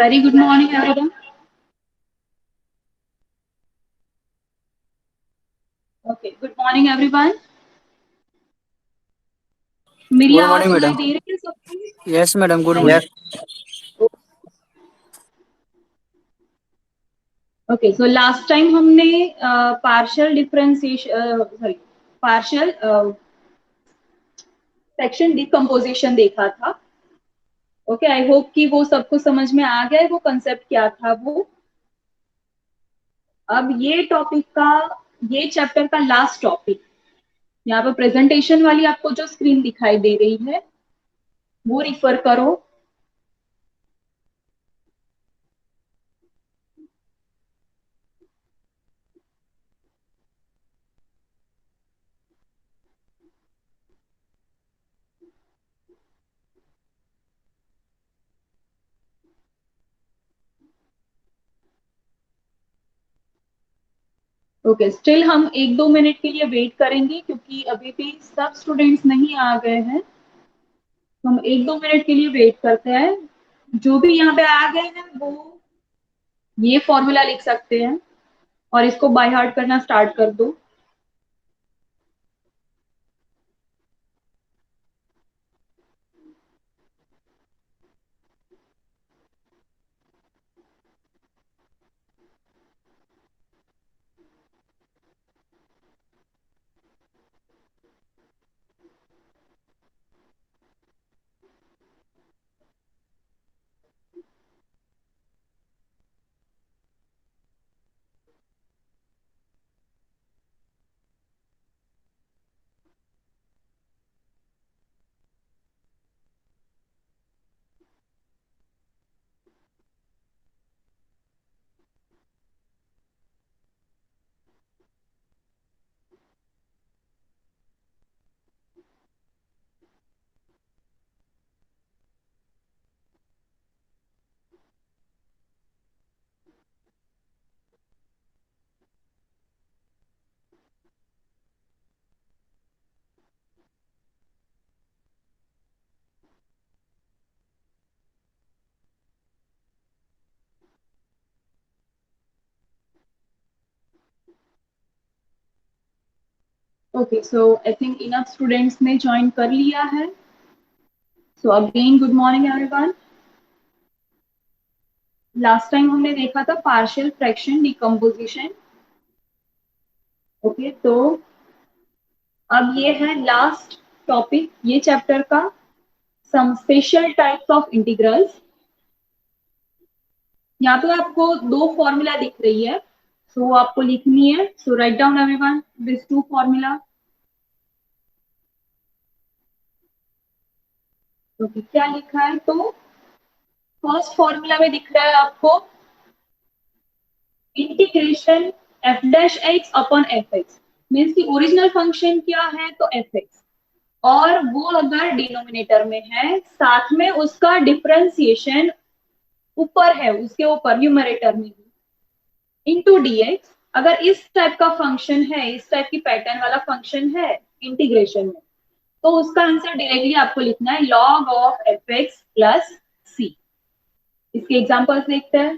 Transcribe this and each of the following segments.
Very good morning, everyone. Okay, good morning, everyone. मेरी good आवाज morning सुनाई madam. दे रही है सबको? Yes madam, good Thank morning. you. Okay, so last time हमने partial differentiation, sorry, partial section decomposition देखा था. Okay, I hope कि वो सबको समझ में आ गया है वो concept क्या था वो. अब ये चैप्टर का लास्ट टॉपिक, यहाँ पे प्रेजेंटेशन वाली आपको जो स्क्रीन दिखाई दे रही है वो रिफर करो. ओके, स्टिल हम 1-2 मिनट के लिए वेट करेंगे क्योंकि अभी भी सब स्टूडेंट्स नहीं आ गए हैं. तो हम 1-2 मिनट के लिए वेट करते हैं. जो भी यहाँ पे आ गए हैं वो ये फॉर्मूला लिख सकते हैं और इसको बाय हार्ट करना स्टार्ट कर दो. Okay, so I think enough students ने ज्वाइन कर लिया है. So again good morning everyone. Last time हमने देखा था पार्शियल फ्रैक्शन डिकम्पोजिशन. ओके, तो अब ये है लास्ट टॉपिक ये चैप्टर का, some special types of integrals. यहाँ पे आपको दो फॉर्मूला दिख रही है, सो आपको लिखनी है. So write down everyone this two formula. तो क्या लिखा है? तो फर्स्ट फॉर्मूला में दिख रहा है आपको integration f dash x upon f x. Means की ओरिजिनल फंक्शन क्या है? तो एफ एक्स. और वो अगर डिनोमिनेटर में है, साथ में उसका डिफरेंशिएशन ऊपर है, उसके ऊपर न्यूमरेटर में इंटू डीएक्स. अगर इस टाइप का फंक्शन है, इस टाइप की पैटर्न वाला फंक्शन है इंटीग्रेशन में, तो उसका आंसर डायरेक्टली आपको लिखना है log of F x plus C. इसके एग्जांपल्स देखते हैं.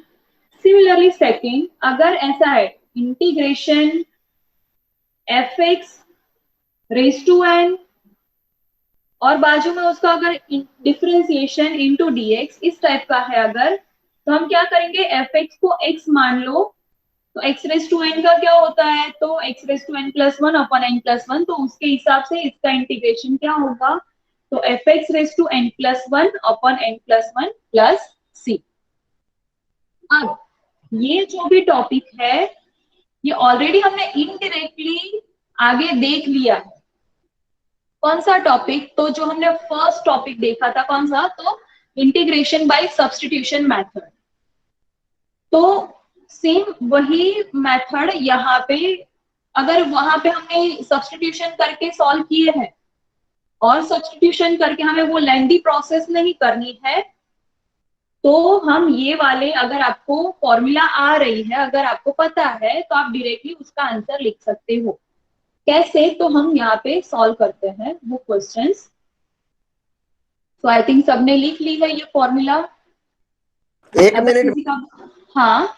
सिमिलरली सेकंड, अगर ऐसा है integration F x raise to N और बाजू में उसका अगर डिफरेंशिएशन इंटू डीएक्स इस टाइप का है अगर, तो हम क्या करेंगे? एफ एक्स को एक्स मान लो, तो एक्स रेज टू एन का क्या होता है? तो X raise to N plus one upon N plus one. तो उसके हिसाब से इसका इंटीग्रेशन क्या होगा? तो F x raise to N plus one upon N plus one plus C. अब ये जो भी टॉपिक है ये ऑलरेडी हमने इनडायरेक्टली आगे देख लिया है. कौन सा टॉपिक? तो जो हमने फर्स्ट टॉपिक देखा था कौन सा? तो इंटीग्रेशन बाय सब्स्टिट्यूशन मेथड. तो सेम वही मेथड यहाँ पे, अगर वहां पे हमने सब्स्टिट्यूशन करके सॉल्व किए हैं और सब्स्टिट्यूशन करके हमें वो लेंथी प्रोसेस नहीं करनी है, तो हम ये वाले, अगर आपको फॉर्मूला आ रही है, अगर आपको पता है, तो आप डायरेक्टली उसका आंसर लिख सकते हो. कैसे? तो हम यहाँ पे सॉल्व करते हैं वो क्वेश्चंस. तो आई थिंक सबने लिख ली है ये फॉर्मूला. एक अगर मिनट। किसी का, हाँ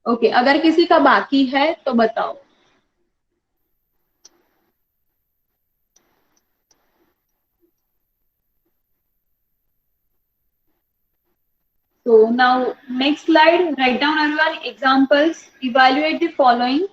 ओके, अगर किसी का बाकी है तो बताओ। So now next slide, write down everyone examples, evaluate the following.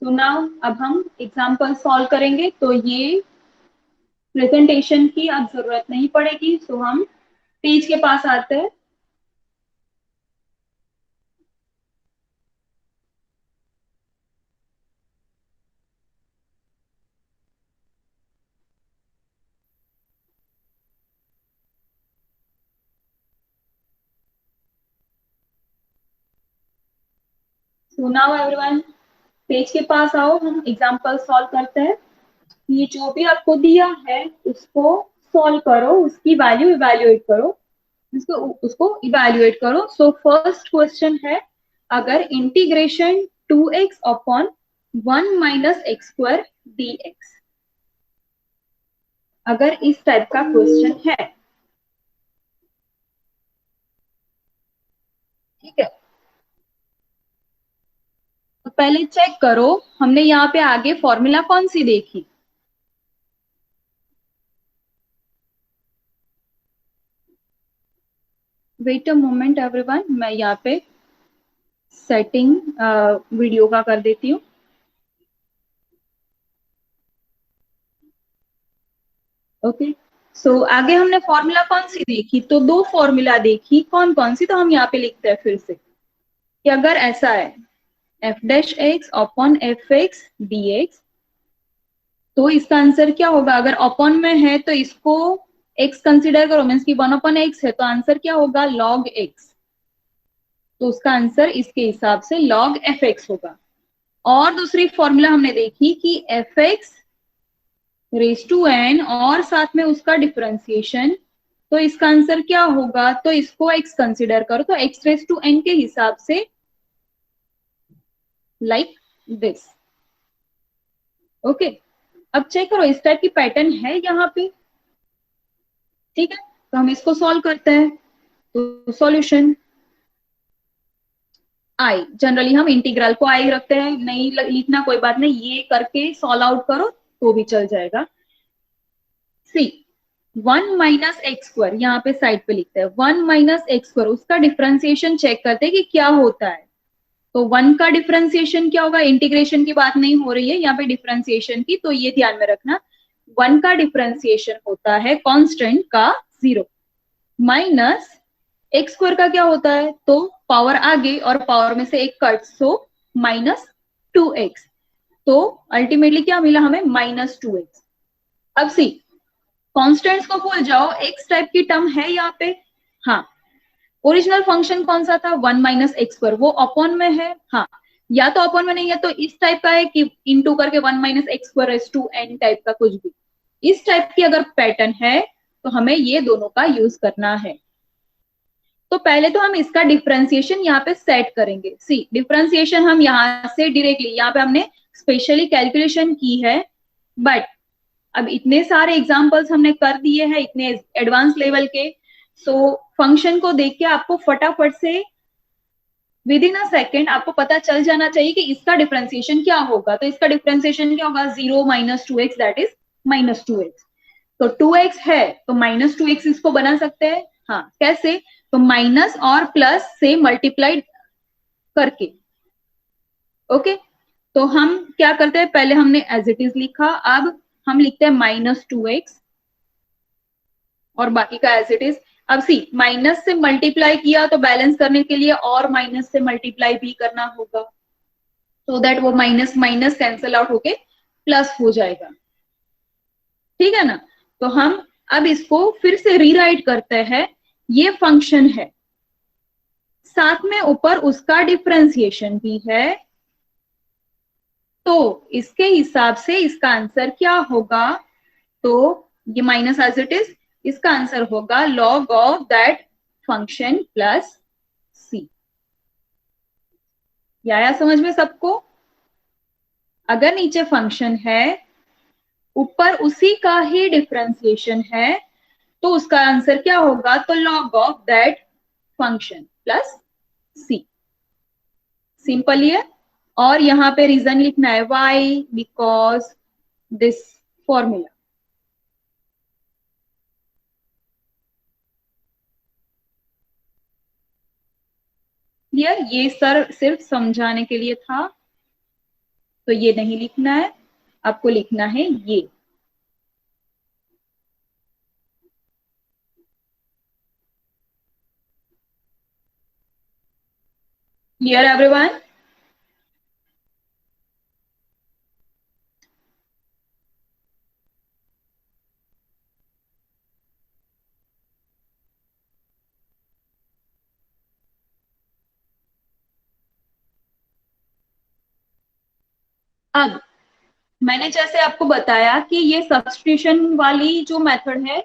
So now अब हम एग्जाम्पल सॉल्व करेंगे, तो ये प्रेजेंटेशन की अब जरूरत नहीं पड़ेगी। सो हम पेज के पास आते हैं। सो नाउ एवरीवन पेज के पास आओ, हम एग्जाम्पल सॉल्व करते हैं। ये जो भी आपको दिया है उसको सॉल्व करो, उसकी वैल्यू इवैल्यूएट करो, उसको उसको इवैल्यूएट करो। सो फर्स्ट क्वेश्चन है, अगर integration 2x upon 1 minus x square dx, अगर इस टाइप का क्वेश्चन है, ठीक है, तो पहले चेक करो हमने यहाँ पे आगे फॉर्मूला कौन सी देखी। वेट अ मोमेंट एवरीवन, मैं यहाँ पे सेटिंग वीडियो का कर देती हूँ। ओके, सो आगे हमने फॉर्मूला कौन सी देखी, तो दो फॉर्मूला देखी, कौन कौन सी, तो हम यहाँ पे लिखते हैं फिर से कि अगर ऐसा है F dash x upon f x d x, तो इसका आंसर क्या होगा। अगर अपॉन में है तो इसको एक्स कंसिडर करो, मीन्स की 1 अपॉन एक्स है, तो आंसर क्या होगा लॉग एक्स, तो उसका आंसर इसके हिसाब से लॉग एफ एक्स होगा। और दूसरी फॉर्मूला हमने देखी कि f x raise to N और साथ में उसका डिफरेंशिएशन, तो इसका आंसर क्या होगा, तो इसको एक्स कंसिडर करो, तो एक्स रेज टू एन के हिसाब से लाइक दिस। ओके, अब चेक करो इस टाइप की पैटर्न है यहाँ पे, ठीक है, तो हम इसको सॉल्व करते हैं। तो सॉल्यूशन आई, जनरली हम इंटीग्रल को आई रखते हैं, नहीं लिखना कोई बात नहीं, ये करके सॉल्व आउट करो तो भी चल जाएगा। सी 1 माइनस एक्स स्क्वायर, यहाँ पे साइड पे लिखते हैं 1 माइनस एक्स स्क्वायर, उसका डिफरेंशिएशन चेक करते हैं कि क्या होता है। तो 1 का डिफरेंशिएशन क्या होगा, इंटीग्रेशन की बात नहीं हो रही है यहाँ पे डिफरेंशिएशन की, तो ये ध्यान में रखना 1 का डिफरेंशिएशन होता है कांस्टेंट का 0, माइनस एक्स स्क्वायर का क्या होता है, तो पावर आगे और पावर में से एक कट, सो माइनस 2x, तो अल्टीमेटली क्या मिला हमें माइनस 2x। अब सी कॉन्स्टेंट्स को भूल जाओ, एक्स टाइप की टर्म है यहाँ पे, हाँ ओरिजिनल फंक्शन कौन सा था 1 माइनस एक्स स्क्वायर, वो अपॉन में है, हाँ या तो अपॉन में नहीं है तो इस टाइप का है कि इनटू करके 1 minus x square raise to n type का कुछ भी, इस टाइप की अगर पैटर्न है तो हमें ये दोनों का यूज करना है। तो पहले तो हम इसका डिफरेंशिएशन यहाँ पे सेट करेंगे। सी डिफरेंशिएशन हम यहाँ से डायरेक्टली, यहाँ पे हमने स्पेशली कैलकुलेशन की है, बट अब इतने सारे एग्जांपल्स हमने कर दिए हैं इतने एडवांस लेवल के, सो फंक्शन को देख के आपको फटाफट से विद इन अ सेकेंड आपको पता चल जाना चाहिए कि इसका डिफरेंशिएशन क्या होगा। तो इसका डिफरेंशिएशन क्या होगा 0 minus 2x that is minus 2x, तो 2x है तो माइनस 2x इसको बना सकते हैं, हाँ कैसे, तो माइनस और प्लस से मल्टीप्लाइड करके। ओके, तो हम क्या करते हैं, पहले हमने एज इट इज लिखा, अब हम लिखते हैं माइनस 2x और बाकी का एज इट इज। अब सी माइनस से मल्टीप्लाई किया तो बैलेंस करने के लिए और माइनस से मल्टीप्लाई भी करना होगा, सो दैट वो माइनस माइनस कैंसल आउट होके प्लस हो जाएगा, ठीक है ना। तो हम अब इसको फिर से रीराइट करते हैं, ये फंक्शन है, साथ में ऊपर उसका डिफरेंशिएशन भी है, तो इसके हिसाब से इसका आंसर क्या होगा, तो ये माइनस एज इट इज, इसका आंसर होगा log of that function plus C. ये आया समझ में सबको? अगर नीचे फंक्शन है, ऊपर उसी का ही डिफरेंशिएशन है, तो उसका आंसर क्या होगा? तो log of that function plus c. Simple है। और यहां पे रीजन लिखना है why, because this formula. Clear? ये सर सिर्फ समझाने के लिए था, तो ये नहीं लिखना है, आपको लिखना है ये। Clear everyone? अब मैंने जैसे आपको बताया कि ये सब्स्टिट्यूशन वाली जो मेथड है,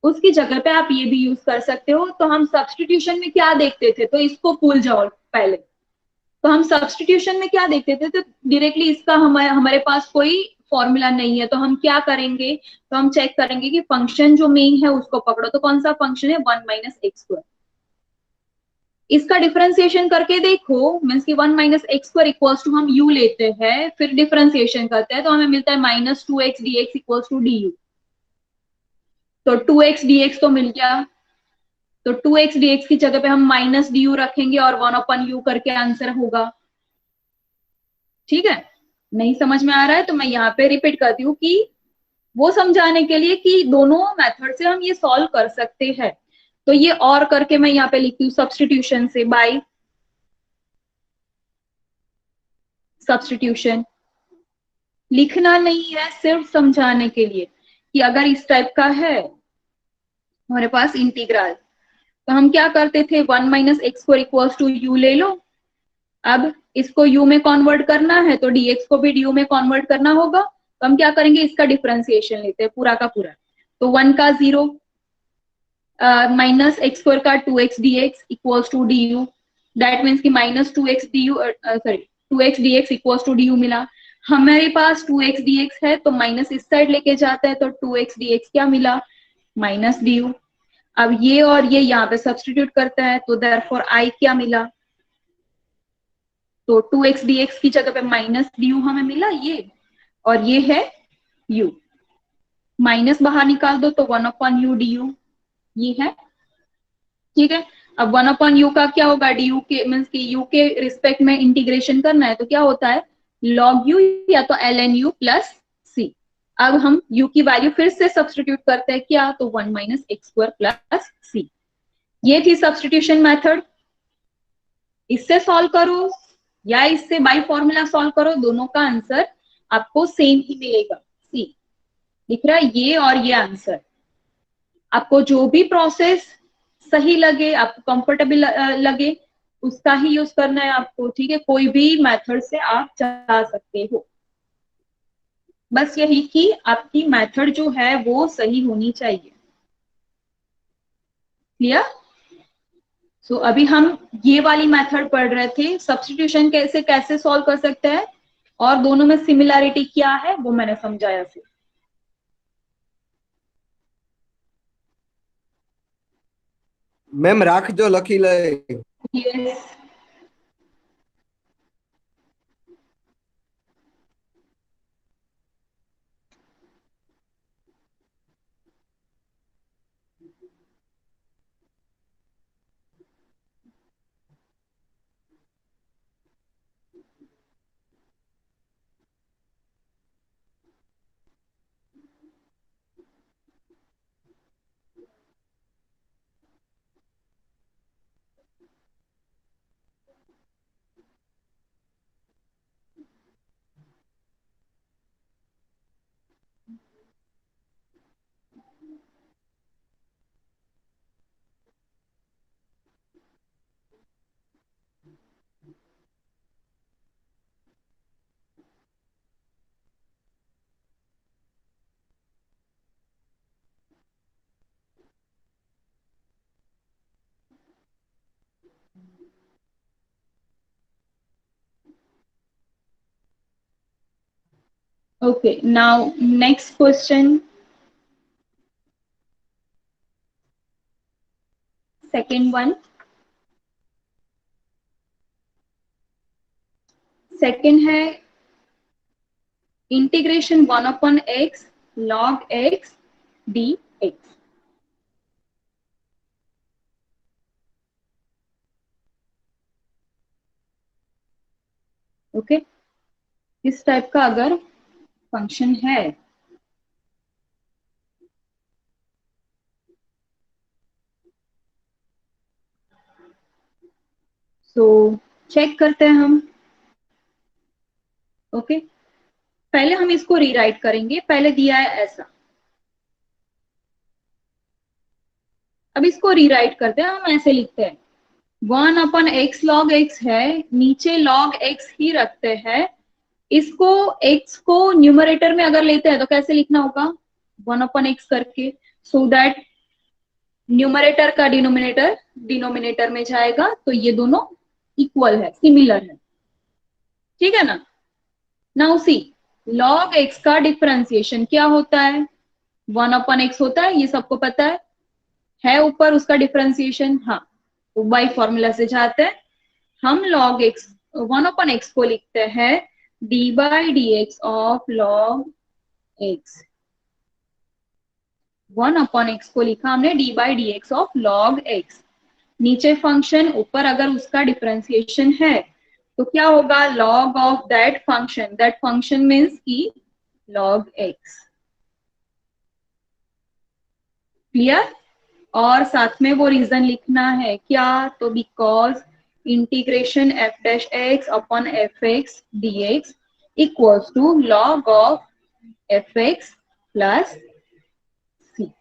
उसकी जगह पे आप ये भी यूज कर सकते हो। तो हम सब्स्टिट्यूशन में क्या देखते थे, तो इसको भूल जाओ पहले। तो हम सब्स्टिट्यूशन में क्या देखते थे, तो डायरेक्टली इसका हमारे पास कोई फॉर्मूला नहीं है, तो हम क्या करेंगे? तो हम चेक करेंगे कि फंक्शन जो मेन है उसको पकड़ो। तो कौन सा फंक्शन है? 1 - x²। इसका डिफरेंशिएशन करके देखो, मीन्स की 1 - x² इक्वल्स टू हम u लेते हैं, फिर डिफरेंशिएशन करते हैं, तो हमें मिलता है -2x dx equals to du। तो 2x dx तो मिल गया। तो 2x dx की जगह पे हम -du रखेंगे और 1/u करके आंसर होगा। ठीक है? नहीं समझ में आ रहा है तो मैं यहाँ पे रिपीट करती हूँ कि वो समझाने के लिए कि दोनों मेथड से हम ये सॉल्व कर सकते हैं। तो ये और करके मैं यहाँ पे लिखती हूँ सब्सटीट्यूशन से, बाय सब्सटीट्यूशन। लिखना नहीं है, सिर्फ समझाने के लिए कि अगर इस टाइप का है हमारे पास इंटीग्रल, तो हम क्या करते थे? 1 - x² इक्वल्स टू u ले लो। अब इसको u में कन्वर्ट करना है, तो dx को भी du में कन्वर्ट करना होगा। तो हम क्या करेंगे? इसका डिफरेंशिएशन लेते हैं पूरा का पूरा। तो 1 का 0, -x² का 2x dx equals to du। That means कि -2x du, sorry 2x dx equals to du मिला। हमारे पास 2x dx है, तो माइनस इस साइड लेके जाता है, तो 2x dx क्या मिला? -du। अब ये और ये यहाँ पे सब्सटीट्यूट करता है, तो देयरफॉर I क्या मिला? तो 2x dx की जगह पे -du हमें मिला ये, और ये है u। माइनस बाहर निकाल दो तो 1/u du ये है। ठीक है? अब 1/u का क्या होगा? du के मीन्स की u के रिस्पेक्ट में इंटीग्रेशन करना है, तो क्या होता है? log u या तो ln u प्लस c। अब हम u की वैल्यू फिर से सब्सटीट्यूट करते हैं, क्या? तो 1 - x² प्लस c। ये थी सब्सटीट्यूशन मेथड। इससे सॉल्व करो या इससे बाय फॉर्मूला सॉल्व करो, दोनों का आंसर आपको सेम ही मिलेगा। सी दिख रहा है? ये और ये आंसर। आपको जो भी प्रोसेस सही लगे, आपको कंफर्टेबल लगे, उसका ही यूज करना है आपको। ठीक है? कोई भी मेथड से आप जा सकते हो, बस यही कि आपकी मेथड जो है वो सही होनी चाहिए। क्लियर? सो अभी हम ये वाली मेथड पढ़ रहे थे, सब्स्टिट्यूशन कैसे कैसे सॉल्व कर सकते हैं, और दोनों में सिमिलैरिटी क्या है वो मैंने समझाया फिर। મેમ રાખજો લખી લે. Yes. Okay, now next question. Second one. Second है integration 1/x log x dx. Okay, इस टाइप का अगर फंक्शन है तो चेक करते हैं हम. ओके, पहले हम इसको रीराइट करेंगे. पहले दिया है ऐसा, अब इसको रीराइट करते हैं. हम ऐसे लिखते हैं 1/x log x है, नीचे log x ही रखते हैं. इसको x को न्यूमरेटर में अगर लेते हैं तो कैसे लिखना होगा, 1/x करके, सो दैट न्यूमरेटर का डिनोमिनेटर डिनोमिनेटर में जाएगा, तो ये दोनों इक्वल है, सिमिलर है. ठीक है ना. नाउ सी, log x का डिफरेंशिएशन क्या होता है, 1/x होता है, ये सबको पता है ऊपर उसका डिफरेंशिएशन. हाँ, तो बाई फॉर्मूला से जाते हैं हम. log x 1/x को लिखते हैं d by d x of log x. 1/x को लिखा हमने d by d x of log x. नीचे फंक्शन, ऊपर अगर उसका डिफरेंशिएशन है तो क्या होगा, log of that function. That function means की log x. क्लियर. और साथ में वो रीजन लिखना है क्या, तो because integration f dash x upon f x d x equals to log of F x plus C.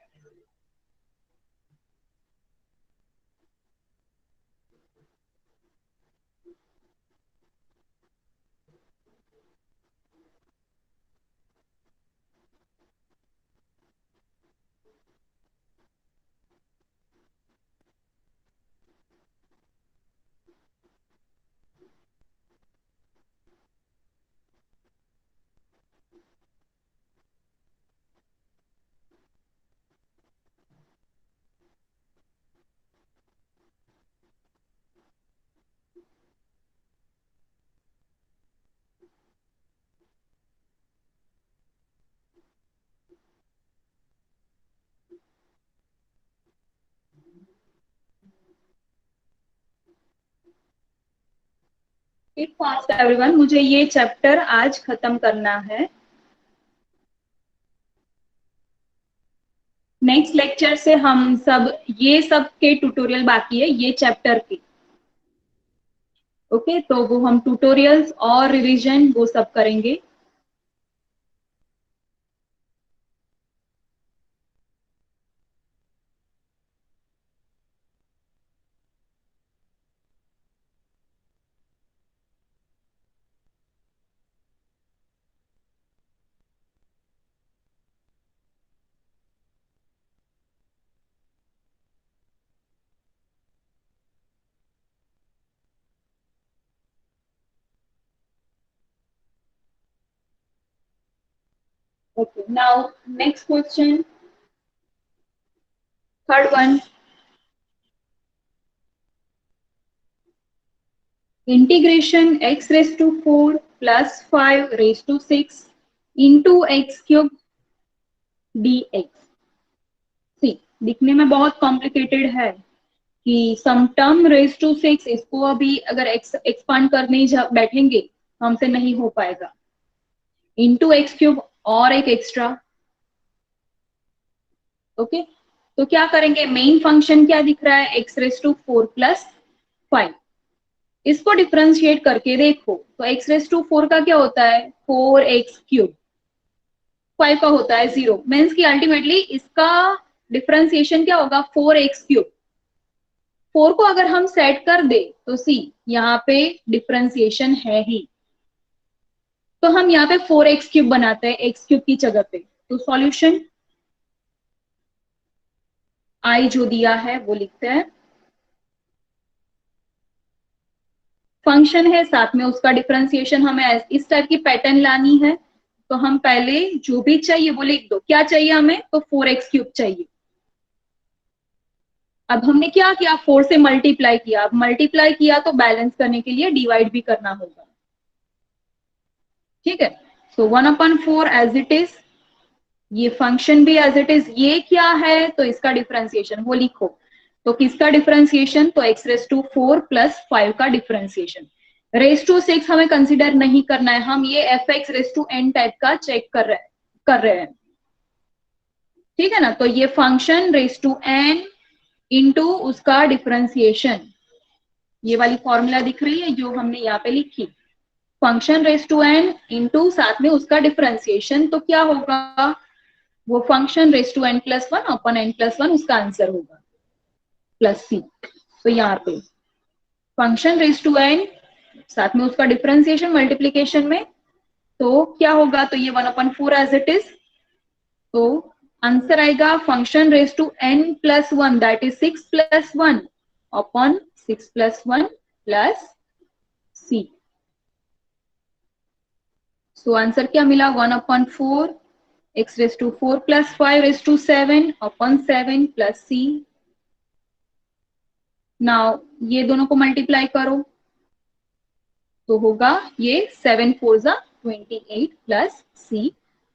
It fast everyone, मुझे ये चैप्टर आज खत्म करना है. नेक्स्ट लेक्चर से हम सब, ये सब के ट्यूटोरियल बाकी है ये चैप्टर के. ओके, तो वो हम ट्यूटोरियल्स और रिवीजन वो सब करेंगे. Okay, now next question. Third one. Integration x raised to 4 plus 5 raised to 6 into x cube dx. सी, दिखने में बहुत कॉम्प्लिकेटेड है कि सम टर्म रेज टू 6, इसको अभी अगर एक्सपांड करने बैठेंगे हमसे नहीं हो पाएगा. इंटू एक्स क्यूब और एक एक्स्ट्रा. ओके, तो क्या करेंगे, मेन फंक्शन क्या दिख रहा है, एक्स रेज टू 4 प्लस 5. इसको डिफरेंशिएट करके देखो तो एक्स रेज टू 4 का क्या होता है, 4x क्यूब. 5 का होता है 0, मीन्स कि अल्टीमेटली इसका डिफरेंशिएशन क्या होगा, 4x क्यूब. 4 को अगर हम सेट कर दे तो सी, यहाँ पे डिफरेंशिएशन है ही, तो हम यहाँ पे 4x क्यूब बनाते हैं x क्यूब की जगह पे. तो सॉल्यूशन आई जो दिया है वो लिखते हैं. फंक्शन है, साथ में उसका डिफरेंशिएशन हमें इस टाइप की पैटर्न लानी है. तो हम पहले जो भी चाहिए वो लिख दो। क्या चाहिए हमें? तो 4x³ चाहिए। अब हमने क्या किया? 4 से मल्टीप्लाई किया। अब मल्टीप्लाई किया तो बैलेंस करने के लिए डिवाइड भी करना होगा। ठीक है, सो 1/4 एज इट इज, ये फंक्शन भी एज इट इज। ये क्या है? तो इसका डिफरेंशिएशन वो लिखो। तो किसका डिफरेंशिएशन? तो x⁴ प्लस 5 का डिफरेंशिएशन। रेज़ टू 6 हमें कंसिडर नहीं करना है, हम ये fx⁴n टाइप का चेक कर रहे हैं। ठीक है ना, तो ये function raise to n into उसका डिफरेंशिएशन, ये वाली फॉर्मूला दिख रही है जो हमने यहाँ पे लिखी, function raise to n into साथ में उसका डिफरेंशिएशन। तो क्या होगा? वो फंक्शन रेज़ टू n+1/n+1 उसका आंसर होगा, प्लस c। तो यहाँ पे फंक्शन रेज़ टू n साथ में उसका डिफरेंशिएशन मल्टीप्लीकेशन में, तो क्या होगा? तो ये 1/4 एज इट इज। तो आंसर आएगा function raise to n+1 that is 6+1/6+1 plus c। So answer क्या मिला? 1/4 x⁴ plus 5⁻7/7 plus c। Now ये दोनों को मल्टीप्लाई करो तो होगा ये 7×4 = 28 plus c।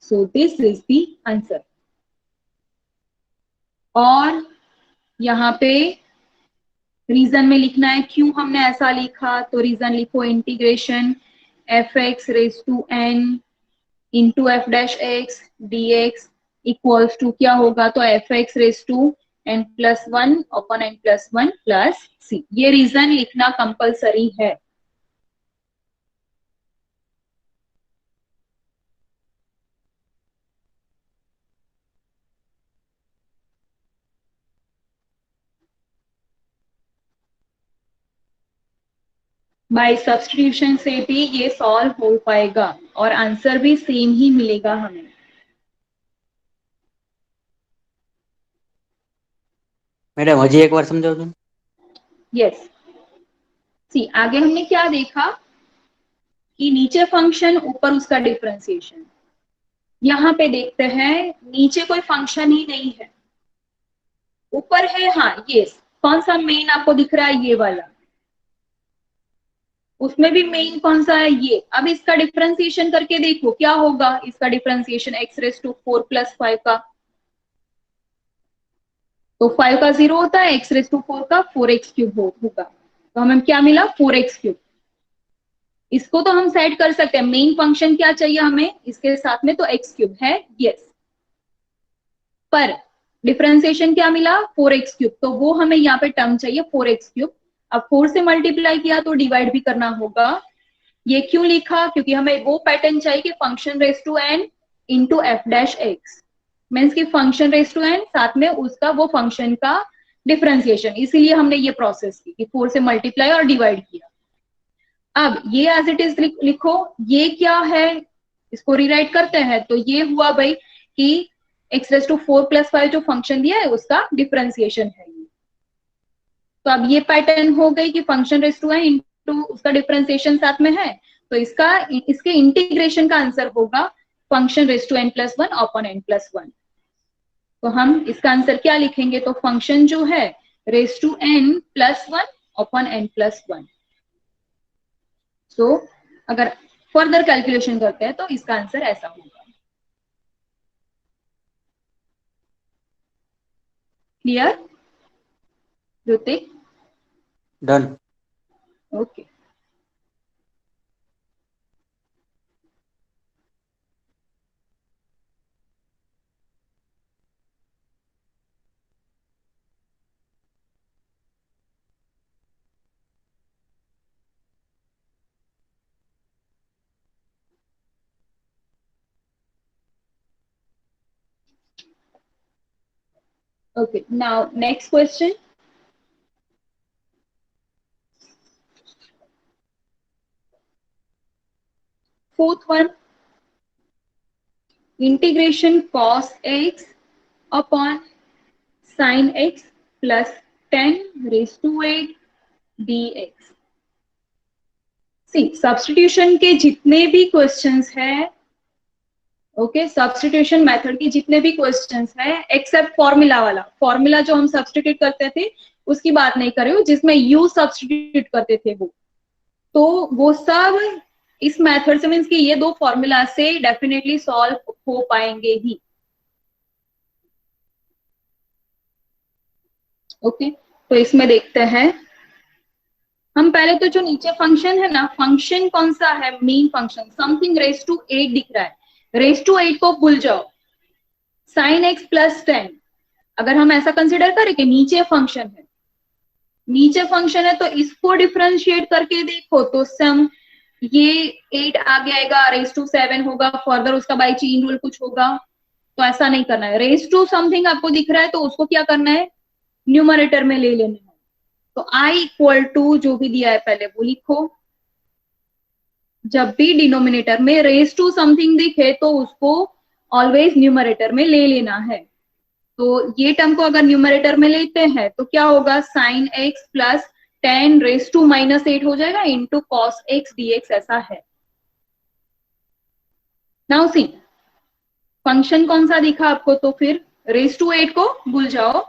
So this is the answer. और यहाँ पे रीजन में लिखना है क्यों हमने ऐसा लिखा, तो रीजन लिखो integration fx⁴n into f' dx equals to क्या होगा? तो fx⁴n+1/n+1 प्लस c। ये रीजन लिखना कंपलसरी है। बाय सब्स्टिट्यूशन से भी ये सॉल्व हो पाएगा और आंसर भी सेम ही मिलेगा हमें। मैडम हजी एक बार समझाओ तुम। यस, सी आगे हमने क्या देखा कि नीचे फंक्शन ऊपर उसका डिफरेंशिएशन। यहाँ पे देखते हैं नीचे कोई फंक्शन ही नहीं है, ऊपर है। हाँ ये कौन सा मेन आपको दिख रहा है? ये वाला। उसमें भी मेन कौन सा है? ये। अब इसका डिफरेंशिएशन करके देखो क्या होगा। इसका डिफरेंशिएशन x⁴ प्लस 5 का, तो 5 का 0 होता है, x⁴ का 4x³ होगा। तो हमें क्या मिला? 4x³। इसको तो हम सेट कर सकते हैं। मेन फंक्शन क्या चाहिए हमें इसके साथ में? तो x³ है, यस। पर डिफरेंशिएशन क्या मिला? 4x³। तो वो हमें यहाँ पे टर्म चाहिए 4x³। अब 4 से मल्टीप्लाई किया तो डिवाइड भी करना होगा। ये क्यों लिखा? क्योंकि हमें वो पैटर्न चाहिए कि function raise to n into f'(x) means की फंक्शन रेज़ टू n साथ में उसका वो फंक्शन का डिफरेंशिएशन। इसीलिए हमने ये प्रोसेस की कि 4 से मल्टीप्लाई और डिवाइड किया। अब ये एज इट इज लिखो। ये क्या है? इसको रीराइट करते हैं। तो ये हुआ भाई कि x⁴ प्लस 5 जो फंक्शन दिया है उसका डिफरेंशिएशन है। तो अब ये पैटर्न हो गई कि function raise to n into उसका डिफरेंशिएशन साथ में है, तो इसके इंटीग्रेशन का आंसर होगा फंक्शन रेज़ टू n+1/n+1। तो हम इसका आंसर क्या लिखेंगे? तो फंक्शन जो है रेज़ टू n+1/n+1। सो अगर फर्दर कैलकुलेशन करते हैं तो इसका आंसर ऐसा होगा। Clear Hrithik? Done. Okay. Okay, now next question. Fourth one, integration cos x upon sin x plus 10⁸ dx। सी सब्स्टिट्यूशन के जितने भी क्वेश्चंस हैं ओके, सब्स्टिट्यूशन मेथड के जितने भी क्वेश्चंस हैं एक्सेप्ट फॉर्मूला वाला, फॉर्मूला जो हम सब्स्टिट्यूट करते थे उसकी बात नहीं कर रही हूँ, जिसमें यू सब्स्टिट्यूट करते थे वो, तो वो सब इस मेथड से, मीन्स कि ये दो फॉर्मूला से डेफिनेटली सॉल्व हो पाएंगे ही। ओके, तो इसमें देखते हैं हम पहले तो जो नीचे फंक्शन है ना, फंक्शन कौन सा है, main function something raise to 8 दिख रहा है, रेस टू 8 को भूल जाओ, साइन एक्स प्लस 10, अगर हम ऐसा कंसिडर करें कि नीचे फंक्शन है, नीचे फंक्शन है तो इसको डिफरेंशिएट करके देखो तो सम ये 8 आगे आएगा, रेस टू 7 होगा, फर्दर उसका बाई चेन रूल कुछ होगा, तो ऐसा नहीं करना है। रेस टू समथिंग आपको दिख रहा है तो उसको क्या करना है, न्यूमरेटर में ले लेना है, तो आई इक्वल टू जो भी दिया है पहले वो लिखो, जब भी डिनोमिनेटर में रेस टू समथिंग दिखे तो उसको ऑलवेज न्यूमरेटर में ले लेना है। तो ये टर्म को अगर न्यूमरेटर में लेते हैं तो क्या होगा, sine x plus 10 raise to minus 8 हो जाएगा इंटू कॉस एक्स डीएक्स, ऐसा है। नाउ सी फंक्शन कौन सा दिखा आपको, तो फिर रेस टू 8 को भूल जाओ,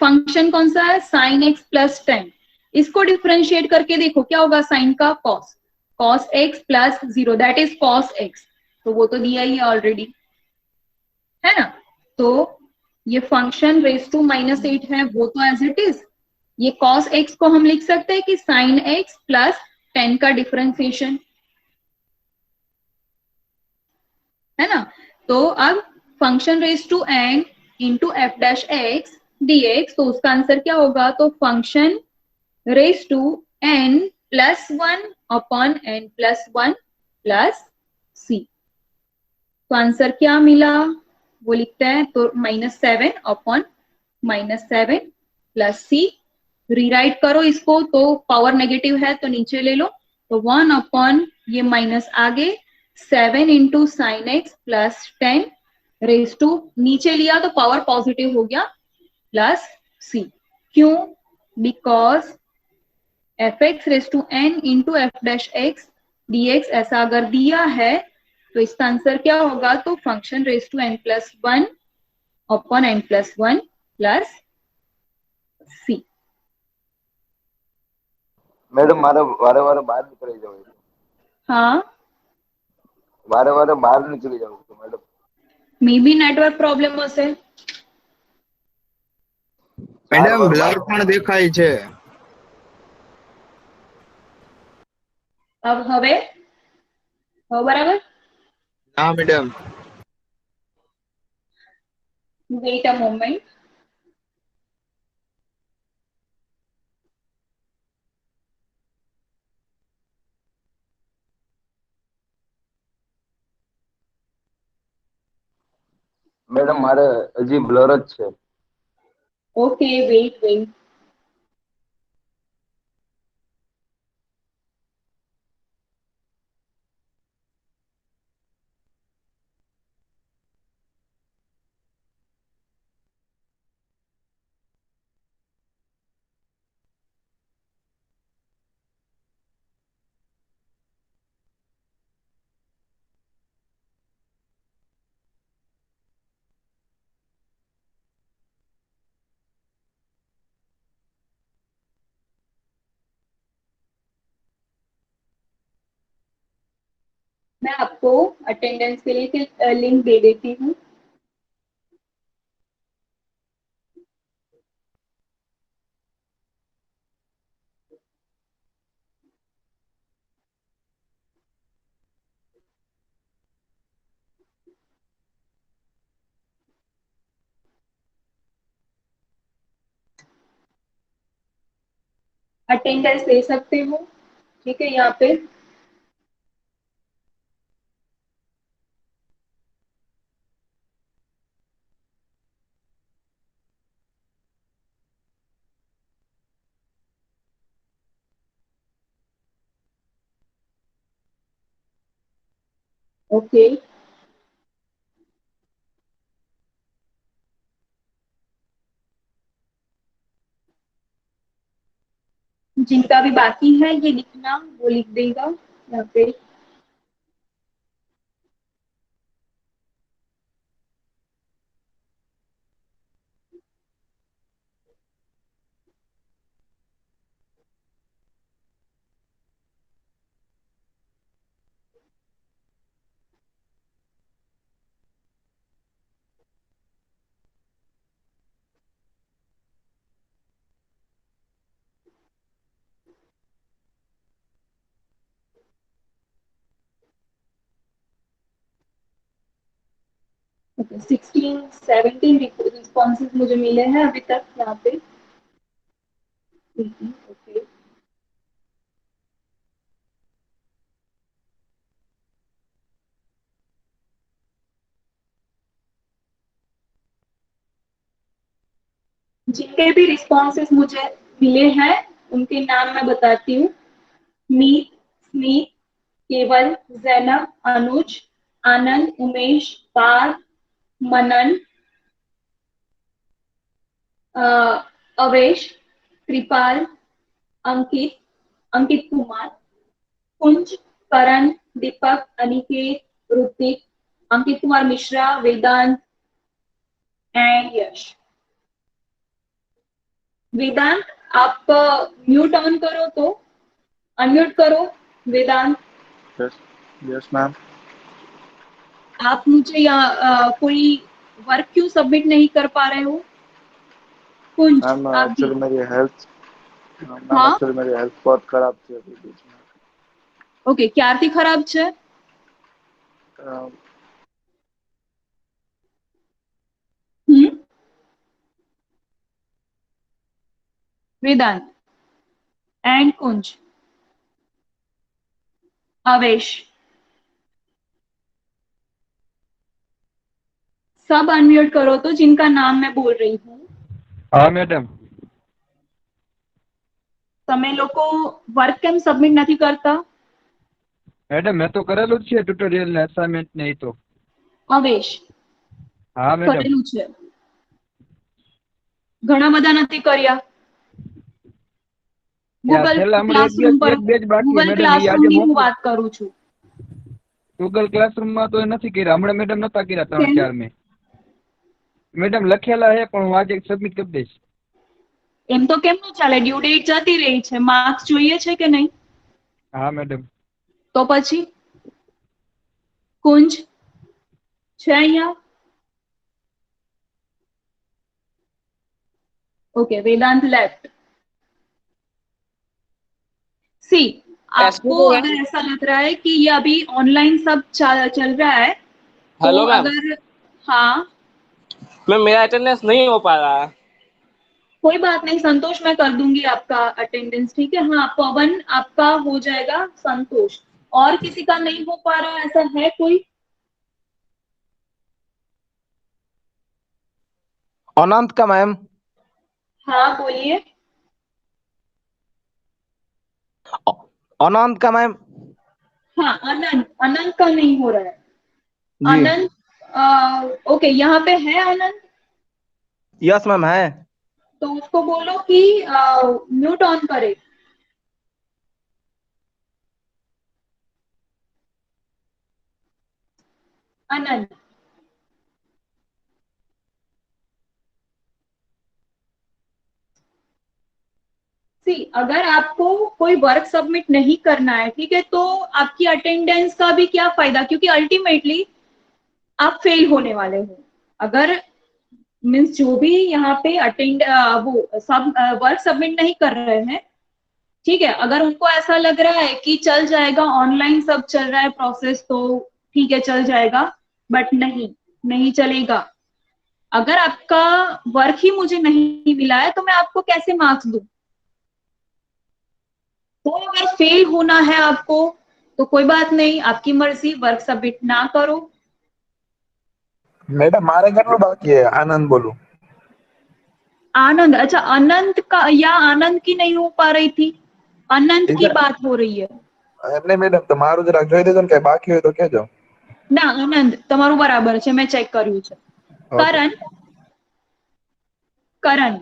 फंक्शन कौन सा है, साइन एक्स प्लस 10, इसको डिफरेंशिएट करके देखो क्या होगा, साइन का cos, cos x plus 0 that is cos x, तो वो तो दिया ही है ऑलरेडी, है ना। तो ये फंक्शन रेस टू माइनस 8 है वो तो एज इट इज, ये कॉस एक्स को हम लिख सकते हैं कि साइन एक्स प्लस 10 का डिफरेंशिएशन, है ना। तो अब function raise to N into F dash x DX, तो उसका आंसर क्या होगा, तो function raise to N plus 1 upon N plus 1 plus C, तो आंसर क्या मिला वो लिखते हैं, तो -7 अपॉन -7 प्लस सी, रीराइट करो इसको, तो पावर नेगेटिव है तो नीचे ले लो, तो 1 अपॉन ये माइनस आगे 7 into sine x plus 10 raise to, नीचे लिया तो पावर पॉजिटिव हो गया प्लस सी, क्यों, because f x raise to N into F dash x d x ऐसा अगर दिया है तो इसका आंसर क्या होगा, तो function raise to N plus 1 upon N plus 1 plus c. Madam મારે વારે વારે બહાર નીકળી જવું છે, हाँ, વારે વારે બહાર નીકળી જવું છે madam. May be network problem હશે। ચાર મેડમ વાર બ્લર બહાર પણ દેખાય છે। अब હવે બરાબર, ના madam. Wait a moment, madam મારે હજી બ્લર જ છે। ओके वेट वेट, मैं आपको अटेंडेंस के लिए लिंक दे देती हूँ। अटेंडेंस दे सकते हो, ठीक है, यहाँ पे ओके। जिनका भी बाकी है ये लिखना, वो लिख देगा यहाँ पे। ओके 16-17 रिस्पॉन्सेज मुझे मिले हैं अभी तक यहाँ पे। ओके जिनके भी रिस्पॉन्सेज मुझे मिले हैं उनके नाम मैं बताती हूँ। मीत, स्मित, केवल, जैनब, अनुज, आनंद, उमेश, पार्थ, मनन, अवेश, कृपाल, अंकित, अंकित कुमार, कुंज, करण, दीपक, अनिकेत, ऋतिक, अंकित कुमार मिश्रा, वेदांत एंड यश। वेदांत आप म्यूट ऑन करो तो अनम्यूट करो। वेदांत यस मैम। आप मुझे यहाँ कोई वर्क क्यों सबमिट नहीं कर पा रहे हो? कुंज मैम आप भी। एक्चुअली मेरी हाँ हेल्थ बहुत खराब थी अभी बीच में। ओके क्यारથી खराब છે? हम्म वेदांत एंड कुंज, आवेश सब अनम्यूट करो तो जिनका नाम मैं बोल रही हूँ। हाँ मैडम। તમે લોકો વર્ક કેમ સબમિટ નથી કરતા? મેડમ મેં તો કરેલું જ છે ટ્યુટોરિયલ ને અસાઇનમેન્ટ ને એ તો. અવેશ હા મેડમ. કરેલું છે, ઘણા બધા નથી કર્યા। ગૂગલ છેલ્લા હમણાં ક્લાસરૂમ પર એક બે જ બાકી ગૂગલ મેડમ એ ક્લાસરૂમ આજે ની હું મોકલું વાત કરું છું। ગૂગલ ક્લાસરૂમ માં તો એ નથી કર્યા હમણાં મેડમ નતા કર્યા 3-4 કેમ? મેં મેડમ લખેલા હે પણ હું આજે સબમિટ કરી દઈશ। એમ તો કેમ નું ચાલે? ડ્યુ ડેટ જતી રહી છે, માર્ક્સ જોઈએ છે કે નહીં? હા મેડમ। તો પછી કુંજ છે અહીંયા? ओके वेदांत लेफ्ट। सी आपको अगर ऐसा लग रहा है कि ये अभी ऑनलाइन सब चल रहा है तो हेलो मैम। अगर हाँ मैम मेरा अटेंडेंस नहीं हो पा रहा है। कोई बात नहीं संतोष, मैं कर दूंगी आपका अटेंडेंस, ठीक है। हाँ पवन आपका हो जाएगा संतोष। और किसी का नहीं हो पा रहा ऐसा है कोई? अनंत का मैम। हाँ बोलिए। अनंत का मैम। हाँ अनंत, अनंत का नहीं हो रहा है। जी। अनंत ओके यहाँ पे है अनंत, यस मैम है। तो उसको बोलो कि म्यूट ऑन करे। अनंत सी अगर आपको कोई वर्क सबमिट नहीं करना है, ठीक है, तो आपकी अटेंडेंस का भी क्या फायदा, क्योंकि अल्टीमेटली आप फेल होने वाले हो। अगर मीन्स जो भी यहाँ पे वो सब वर्क सबमिट नहीं कर रहे हैं, ठीक है, अगर उनको ऐसा लग रहा है कि चल जाएगा ऑनलाइन सब चल रहा है प्रोसेस तो ठीक है चल जाएगा, बट नहीं, नहीं चलेगा। अगर आपका वर्क ही मुझे नहीं मिला है तो मैं आपको कैसे मार्क्स दूं? तो अगर फेल होना है आपको तो कोई बात नहीं, आपकी मर्जी, वर्क सबमिट ना करो। मैडम मारे કેટલું બાકી है? आनंद बोलूं। आनंद, अच्छा अनंत का या आनंद की नहीं हो पा रही थी? अनंत की बात हो रही है। એટલે મેડમ તમારું જરાક જોઈ દેજો ને કે બાકી હોય તો કહેજો। ના આનંદ તમારું બરાબર છે, મેં ચેક કર્યું છે। કરણ, Karan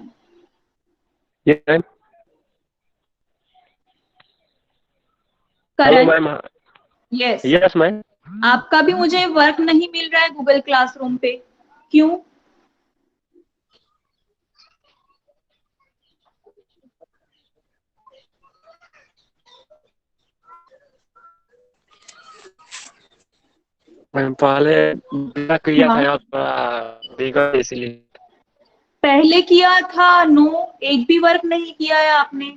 Karan ma'am. Yes yes ma'am. आपका भी मुझे वर्क नहीं मिल रहा है गूगल क्लासरूम पे, क्यों? मैम पहले किया हाँ। था थोड़ा इसलिए। पहले किया था, नो एक भी वर्क नहीं किया है आपने?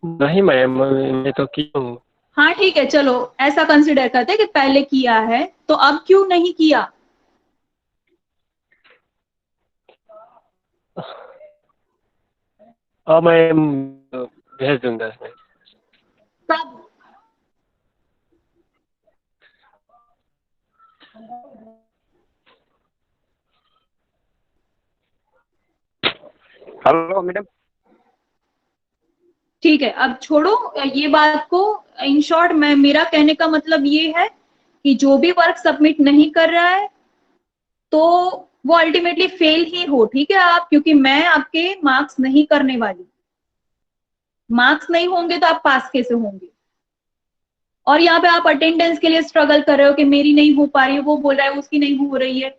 नहीं मैम मैं तो की हूँ। हाँ ठीक है, चलो ऐसा कंसिडर करते हैं कि पहले किया है, तो अब क्यों नहीं किया? और मैं भेज दूंगा इसमें। कब? Hello madam. ठीक है, अब छोड़ो ये बात को। इन शॉर्ट मैं, मेरा कहने का मतलब ये है कि जो भी वर्क सबमिट नहीं कर रहा है तो वो अल्टीमेटली फेल ही हो, ठीक है आप, क्योंकि मैं आपके मार्क्स नहीं करने वाली। मार्क्स नहीं होंगे तो आप पास कैसे होंगे? और यहाँ पे आप अटेंडेंस के लिए स्ट्रगल कर रहे हो कि मेरी नहीं हो पा रही है, वो बोल रहा है उसकी नहीं हो रही है,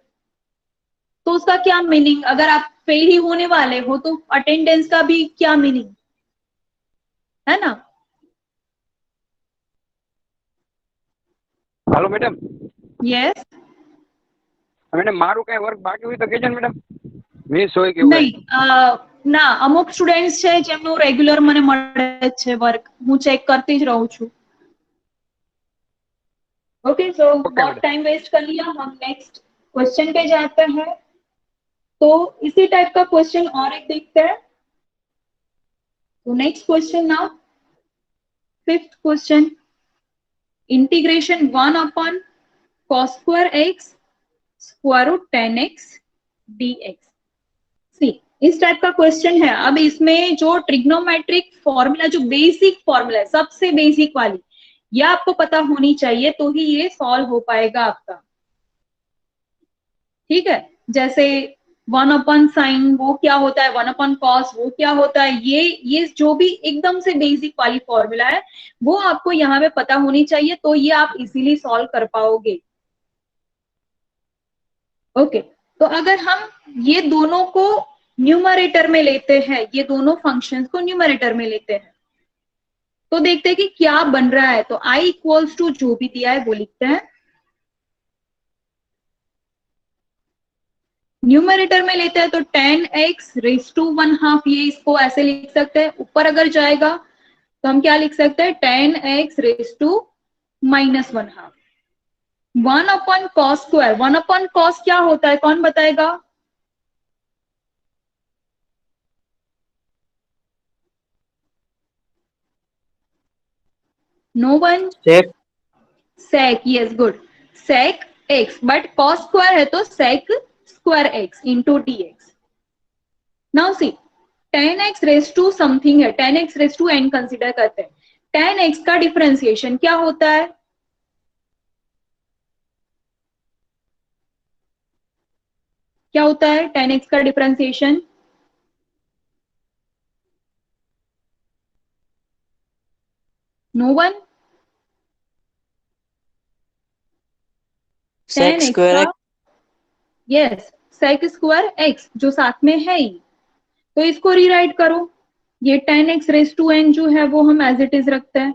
तो उसका क्या मीनिंग? अगर आप फेल ही होने वाले हो तो अटेंडेंस का भी क्या मीनिंग है ना? Hello madam. यस। मैडम मारू कई वर्क बाकी हुई तो कहेજો ને મેડમ, મિસ હોય કે એવું નહીં, ના, અમુક સ્ટુડન્ટ્સ છે જેમનું રેગ્યુલર મને મળે જ છે વર્ક, હું ચેક કરતી જ રહું છું। ओके, सो बहुत टाइम वेस्ट कर लिया, हम नेक्स्ट क्वेश्चन पे जाते हैं। तो इसी टाइप का क्वेश्चन और एक देखते हैं। तो next question now, fifth question, integration 1 upon cos square x square root 10x dx। See, इस टाइप का क्वेश्चन है। अब इसमें जो ट्रिग्नोमेट्रिक फॉर्मूला, जो बेसिक फॉर्मूला है, सबसे बेसिक वाली, ये आपको पता होनी चाहिए तो ही ये सॉल्व हो पाएगा आपका, ठीक है। जैसे 1 अपॉन साइन वो क्या होता है, 1 अपॉन कॉस वो क्या होता है, ये जो भी एकदम से बेसिक वाली फॉर्मूला है वो आपको यहाँ पे पता होनी चाहिए, तो ये आप इजीली सॉल्व कर पाओगे। ओके, तो अगर हम ये दोनों को न्यूमरेटर में लेते हैं, ये दोनों फंक्शंस को न्यूमरेटर में लेते हैं, तो देखते हैं कि क्या बन रहा है। तो i इक्वल्स टू जो भी दिया है वो लिखते हैं। न्यूमरेटर में लेते हैं तो 10x रेज टू 1/2, ये इसको ऐसे लिख सकते हैं। ऊपर अगर जाएगा तो हम क्या लिख सकते हैं, 10x raise to -1/2। 1 upon cos square, 1 upon cos क्या होता है, कौन बताएगा? No one? Sec sec, yes good, sec x, but cos square है तो sec square x into dx। Now see, 10x raise to something है, 10x raise to n consider करते हैं। 10x का डिफरेंशिएशन क्या होता है? क्या होता है 10x का differentiation? No one? Sec square x, yes, sec square x जो साथ में है ही, तो इसको रीराइट करो। ये 10x रेज टू n जो है वो हम एज इट इज रखते हैं,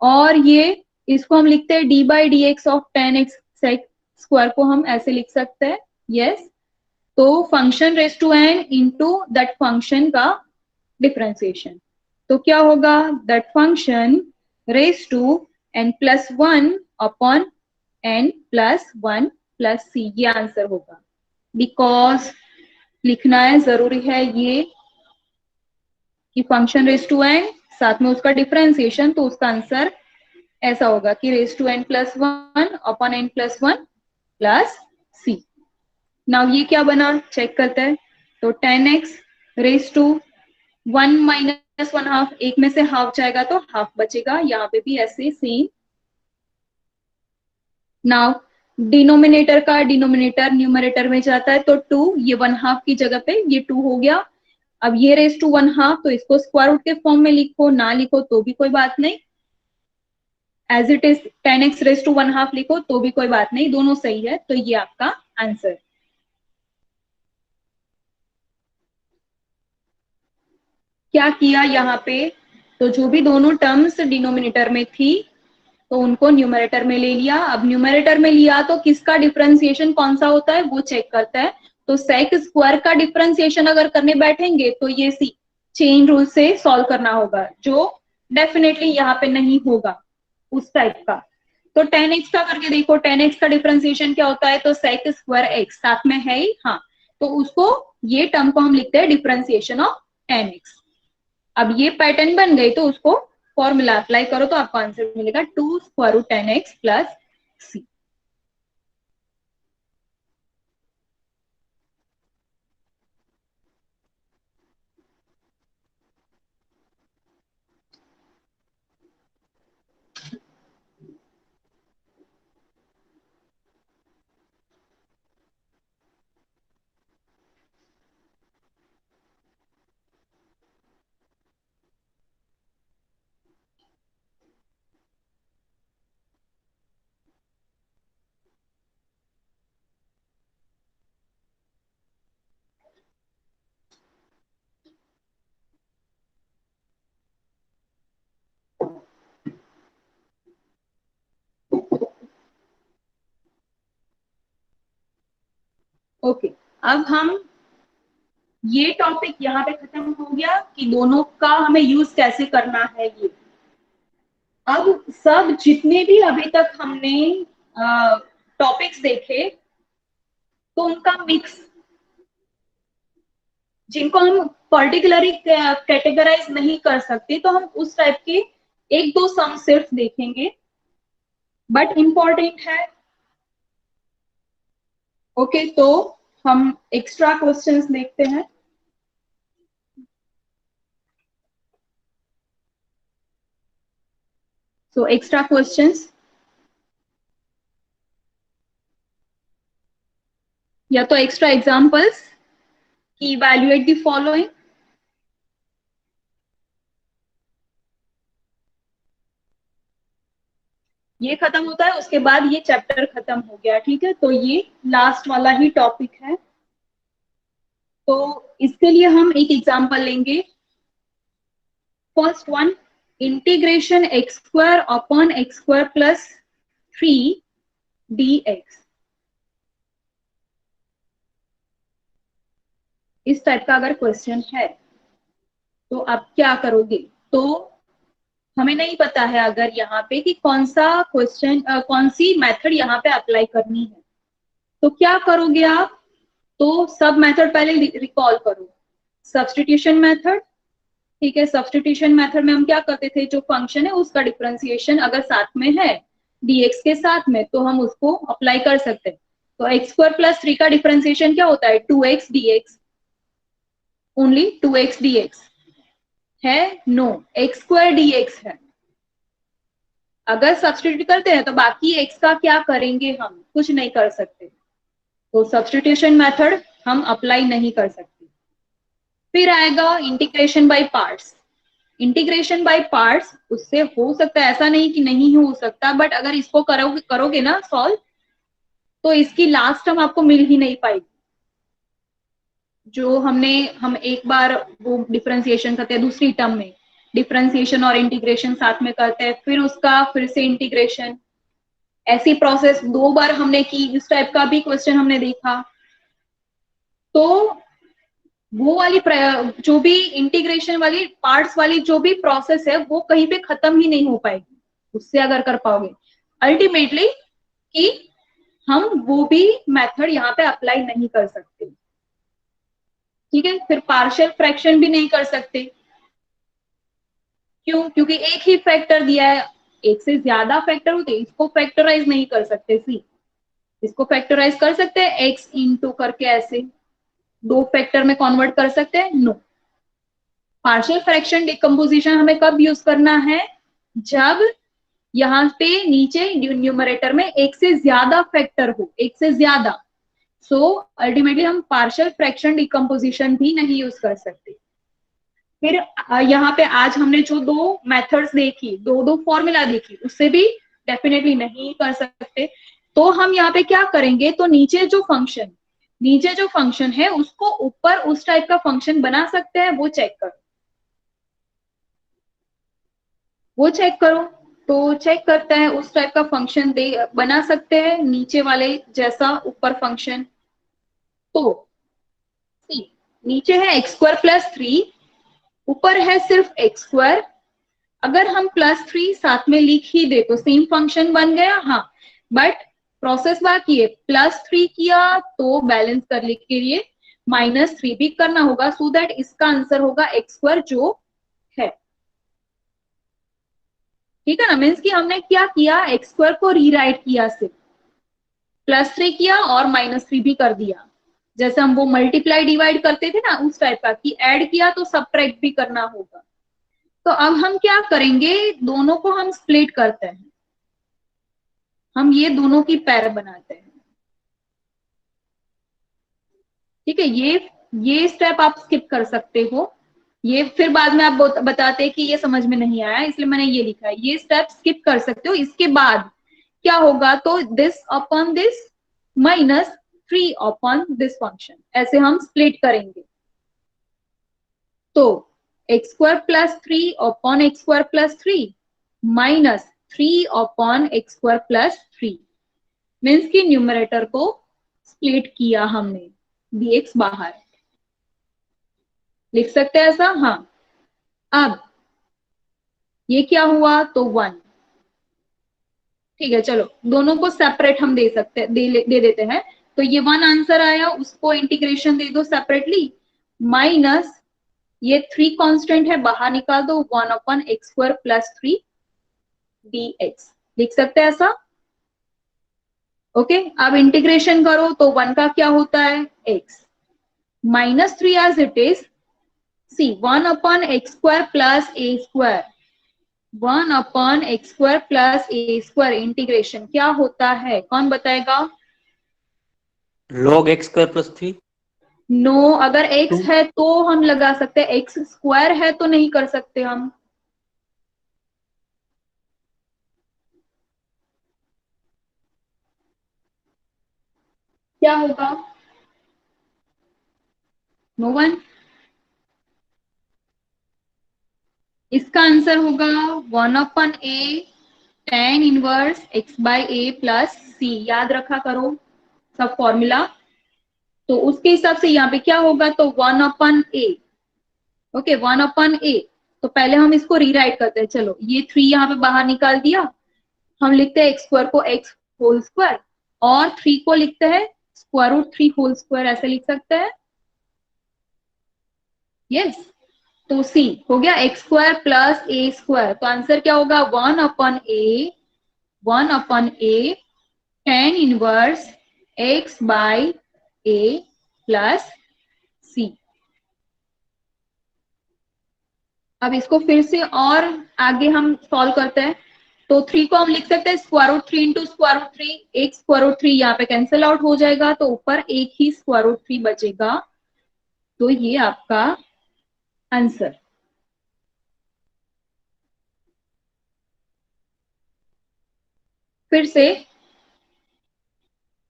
और ये इसको हम लिखते हैं d by d x of 10x sec square को हम ऐसे लिख सकते हैं। यस, तो function raise to n into that function का डिफरेंशिएशन, तो क्या होगा, that function raise to n plus 1 upon n plus 1 plus c, ये आंसर होगा। बिकॉज लिखना है, जरूरी है ये कि फंक्शन रेज टू n साथ में उसका डिफरेंशिएशन, तो उसका आंसर ऐसा होगा कि raise to n plus 1 upon n plus 1 plus c। Now ये क्या बना, चेक करते हैं। तो 10x रेज टू 1 माइनस 1/2, एक में से हाफ जाएगा तो हाफ बचेगा, यहाँ पे भी ऐसे सेम। नाउ डिनोमिनेटर का डिनोमिनेटर न्यूमरेटर में जाता है तो 2, ये 1/2 की जगह पे ये 2 हो गया। अब ये रेज टू 1/2, तो इसको स्क्वायर रूट के फॉर्म में लिखो, ना लिखो तो भी कोई बात नहीं, as it is 10x raise to 1/2 लिखो तो भी कोई बात नहीं, दोनों सही है, तो ये आपका आंसर। क्या किया यहाँ पे, तो जो भी दोनों टर्म्स डिनोमिनेटर में थी तो उनको न्यूमरेटर में ले लिया। अब न्यूमरेटर में लिया तो किसका डिफरेंशिएशन कौन सा होता है वो चेक करता है। तो सेक स्क्वायर का डिफरेंशिएशन अगर करने बैठेंगे तो ये चेन रूल से सॉल्व करना होगा, जो डेफिनेटली यहाँ पे नहीं होगा। उस टाइप का। तो 10x का करके देखो, 10x का डिफरेंशिएशन क्या होता है, तो sec स्क्वायर x साथ में है ही, हाँ, तो उसको ये टर्म को हम लिखते हैं डिफरेंशिएशन ऑफ 10x। अब ये पैटर्न बन गई तो उसको फॉर्मूला अप्लाई करो तो आपको आंसर मिलेगा 2 square root 10x plus c। Okay, अब हम ये टॉपिक यहाँ पे खत्म हो गया कि दोनों का हमें यूज कैसे करना है ये। अब सब जितने भी अभी तक हमने टॉपिक्स देखे तो उनका मिक्स, जिनको हम पर्टिकुलरली कैटेगराइज नहीं कर सकते तो हम उस टाइप के एक दो सम सिर्फ देखेंगे, बट इंपॉर्टेंट है। ओके, तो हम एक्स्ट्रा क्वेश्चंस देखते हैं। सो एक्स्ट्रा क्वेश्चंस, या तो एक्स्ट्रा एग्जांपल्स कि इवैल्यूएट द फॉलोइंग। ये खत्म होता है, उसके बाद ये चैप्टर खत्म हो गया, ठीक है। तो ये लास्ट वाला ही टॉपिक है, तो इसके लिए हम एक एग्जांपल लेंगे। First one, integration x square upon x square plus 3 dx। इस टाइप का अगर क्वेश्चन है तो आप क्या करोगे। तो हमें नहीं पता है अगर यहाँ पे कि कौन सा क्वेश्चन, कौन सी मेथड यहाँ पे अप्लाई करनी है, तो क्या करोगे आप। तो सब मेथड पहले रिकॉल करो। सब्स्टिट्यूशन मेथड, ठीक है। सब्स्टिट्यूशन मेथड में हम क्या करते थे, जो फंक्शन है उसका डिफरेंशिएशन अगर साथ में है dx के साथ में तो हम उसको अप्लाई कर सकते हैं। तो x स्क्वायर प्लस 3 का डिफरेंशिएशन क्या होता है, 2x dx, only 2x dx है, नो, x स्क्वायर dx है। अगर सब्स्टिट्यूट करते हैं तो बाकी x का क्या करेंगे, हम कुछ नहीं कर सकते, तो सब्स्टिट्यूशन मेथड हम अप्लाई नहीं कर सकते। फिर आएगा integration by parts. Integration by parts, उससे हो सकता है, ऐसा नहीं कि नहीं हो सकता, बट अगर इसको करोगे ना सॉल्व, तो इसकी लास्ट टर्म आपको मिल ही नहीं पाएगी। जो हम एक बार वो डिफरेंशिएशन करते हैं, दूसरी टर्म में डिफरेंशिएशन और इंटीग्रेशन साथ में करते हैं, फिर उसका फिर से इंटीग्रेशन, ऐसी प्रोसेस 2 बार हमने की। इस टाइप का भी क्वेश्चन हमने देखा। तो वो वाली जो भी इंटीग्रेशन वाली पार्ट्स वाली जो भी प्रोसेस है वो कहीं पे खत्म ही नहीं हो पाएगी उससे अगर कर पाओगे अल्टीमेटली, कि हम वो भी मेथड यहाँ पे अप्लाई नहीं कर सकते, ठीक है। फिर पार्शियल फ्रैक्शन भी नहीं कर सकते, क्यों, क्योंकि एक ही फैक्टर दिया है, एक से ज्यादा फैक्टर होते, इसको फैक्टराइज नहीं कर सकते। सी, इसको फैक्टराइज कर सकते हैं x इंटू करके, ऐसे 2 फैक्टर में कन्वर्ट कर सकते हैं, नो। पार्शियल फ्रैक्शन डिकम्पोजिशन हमें कब यूज करना है, जब यहाँ पे नीचे न्यूमरेटर में एक से ज्यादा फैक्टर हो, एक से ज्यादा। सो अल्टीमेटली हम पार्शियल फ्रैक्शन डिकम्पोजिशन भी नहीं यूज कर सकते। फिर यहाँ पे आज हमने जो 2 मेथड्स देखी, 2 फॉर्मूला देखी, उससे भी डेफिनेटली नहीं कर सकते। तो हम यहाँ पे क्या करेंगे, तो नीचे जो फंक्शन है उसको ऊपर उस टाइप का फंक्शन बना सकते हैं, वो चेक करो। तो चेक करते हैं उस टाइप का फंक्शन बना सकते हैं नीचे वाले जैसा ऊपर फंक्शन। तो नीचे है x स्क्वायर प्लस 3, ऊपर है सिर्फ x स्क्वायर, अगर हम +3 साथ में लिख ही दे तो सेम फंक्शन बन गया, हाँ, बट प्रोसेस बाकी है। +3 किया तो बैलेंस करने के लिए -3 भी करना होगा, सो दैट इसका आंसर होगा x² जो है। ठीक है ना, मीन्स कि हमने क्या किया, x² को रीराइट किया, सिर्फ +3 किया और -3 भी कर दिया, जैसे हम वो मल्टीप्लाई डिवाइड करते थे ना उस टाइप का, कि ऐड किया तो सबट्रैक्ट भी करना होगा। तो अब हम क्या करेंगे, दोनों को हम स्प्लिट करते हैं, हम ये दोनों की पैर बनाते हैं। ठीक है, ये स्टेप आप स्किप कर सकते हो, ये फिर बाद में आप बताते हैं कि ये समझ में नहीं आया इसलिए मैंने ये लिखा है, ये स्टेप स्किप कर सकते हो। इसके बाद क्या होगा, तो this upon this -3 upon this function, ऐसे हम स्प्लिट करेंगे। तो x² + 3 upon x² + 3 -3 upon x² + 3, means की न्यूमरेटर को स्प्लिट किया हमने, dx बाहर लिख सकते हैं ऐसा, हाँ। अब ये क्या हुआ, तो 1। ठीक है, चलो दोनों को सेपरेट हम दे सकते हैं, दे देते हैं। तो ये 1 आंसर आया, उसको इंटीग्रेशन दे दो सेपरेटली, माइनस ये 3 कांस्टेंट है बाहर निकाल दो, 1 अपॉन x² + 3 dx लिख सकते हैं ऐसा। ओके, अब इंटीग्रेशन करो तो 1 का क्या होता है, x -3 as it is, see 1 upon x² + a², 1 upon x² + a² integration क्या होता है, कौन बताएगा। log x² + 3। नो, अगर x 2 है तो हम लगा सकते हैं, x² है तो नहीं कर सकते हम। क्या होगा, नो वन, इसका आंसर होगा 1 upon a tan inverse x/a + c, याद रखा करो सब फॉर्मूला। तो उसके हिसाब से यहाँ पे क्या होगा, तो 1 upon a, okay 1 upon a। तो पहले हम इसको रीराइट करते हैं, चलो ये 3 यहाँ पे बाहर निकाल दिया, हम लिखते हैं x² को x² और 3 को लिखते हैं √3 ऐसे लिख सकते हैं, यस। तो c हो गया x² + a², तो आंसर क्या होगा, 1 upon a tan inverse x/a + c। अब इसको फिर से और आगे हम सॉल्व करते हैं। तो 3 को हम लिख सकते हैं √3 × √3, एक √3 यहाँ पे कैंसिल आउट हो जाएगा, तो ऊपर एक ही √3 बचेगा। तो ये आपका आंसर। फिर से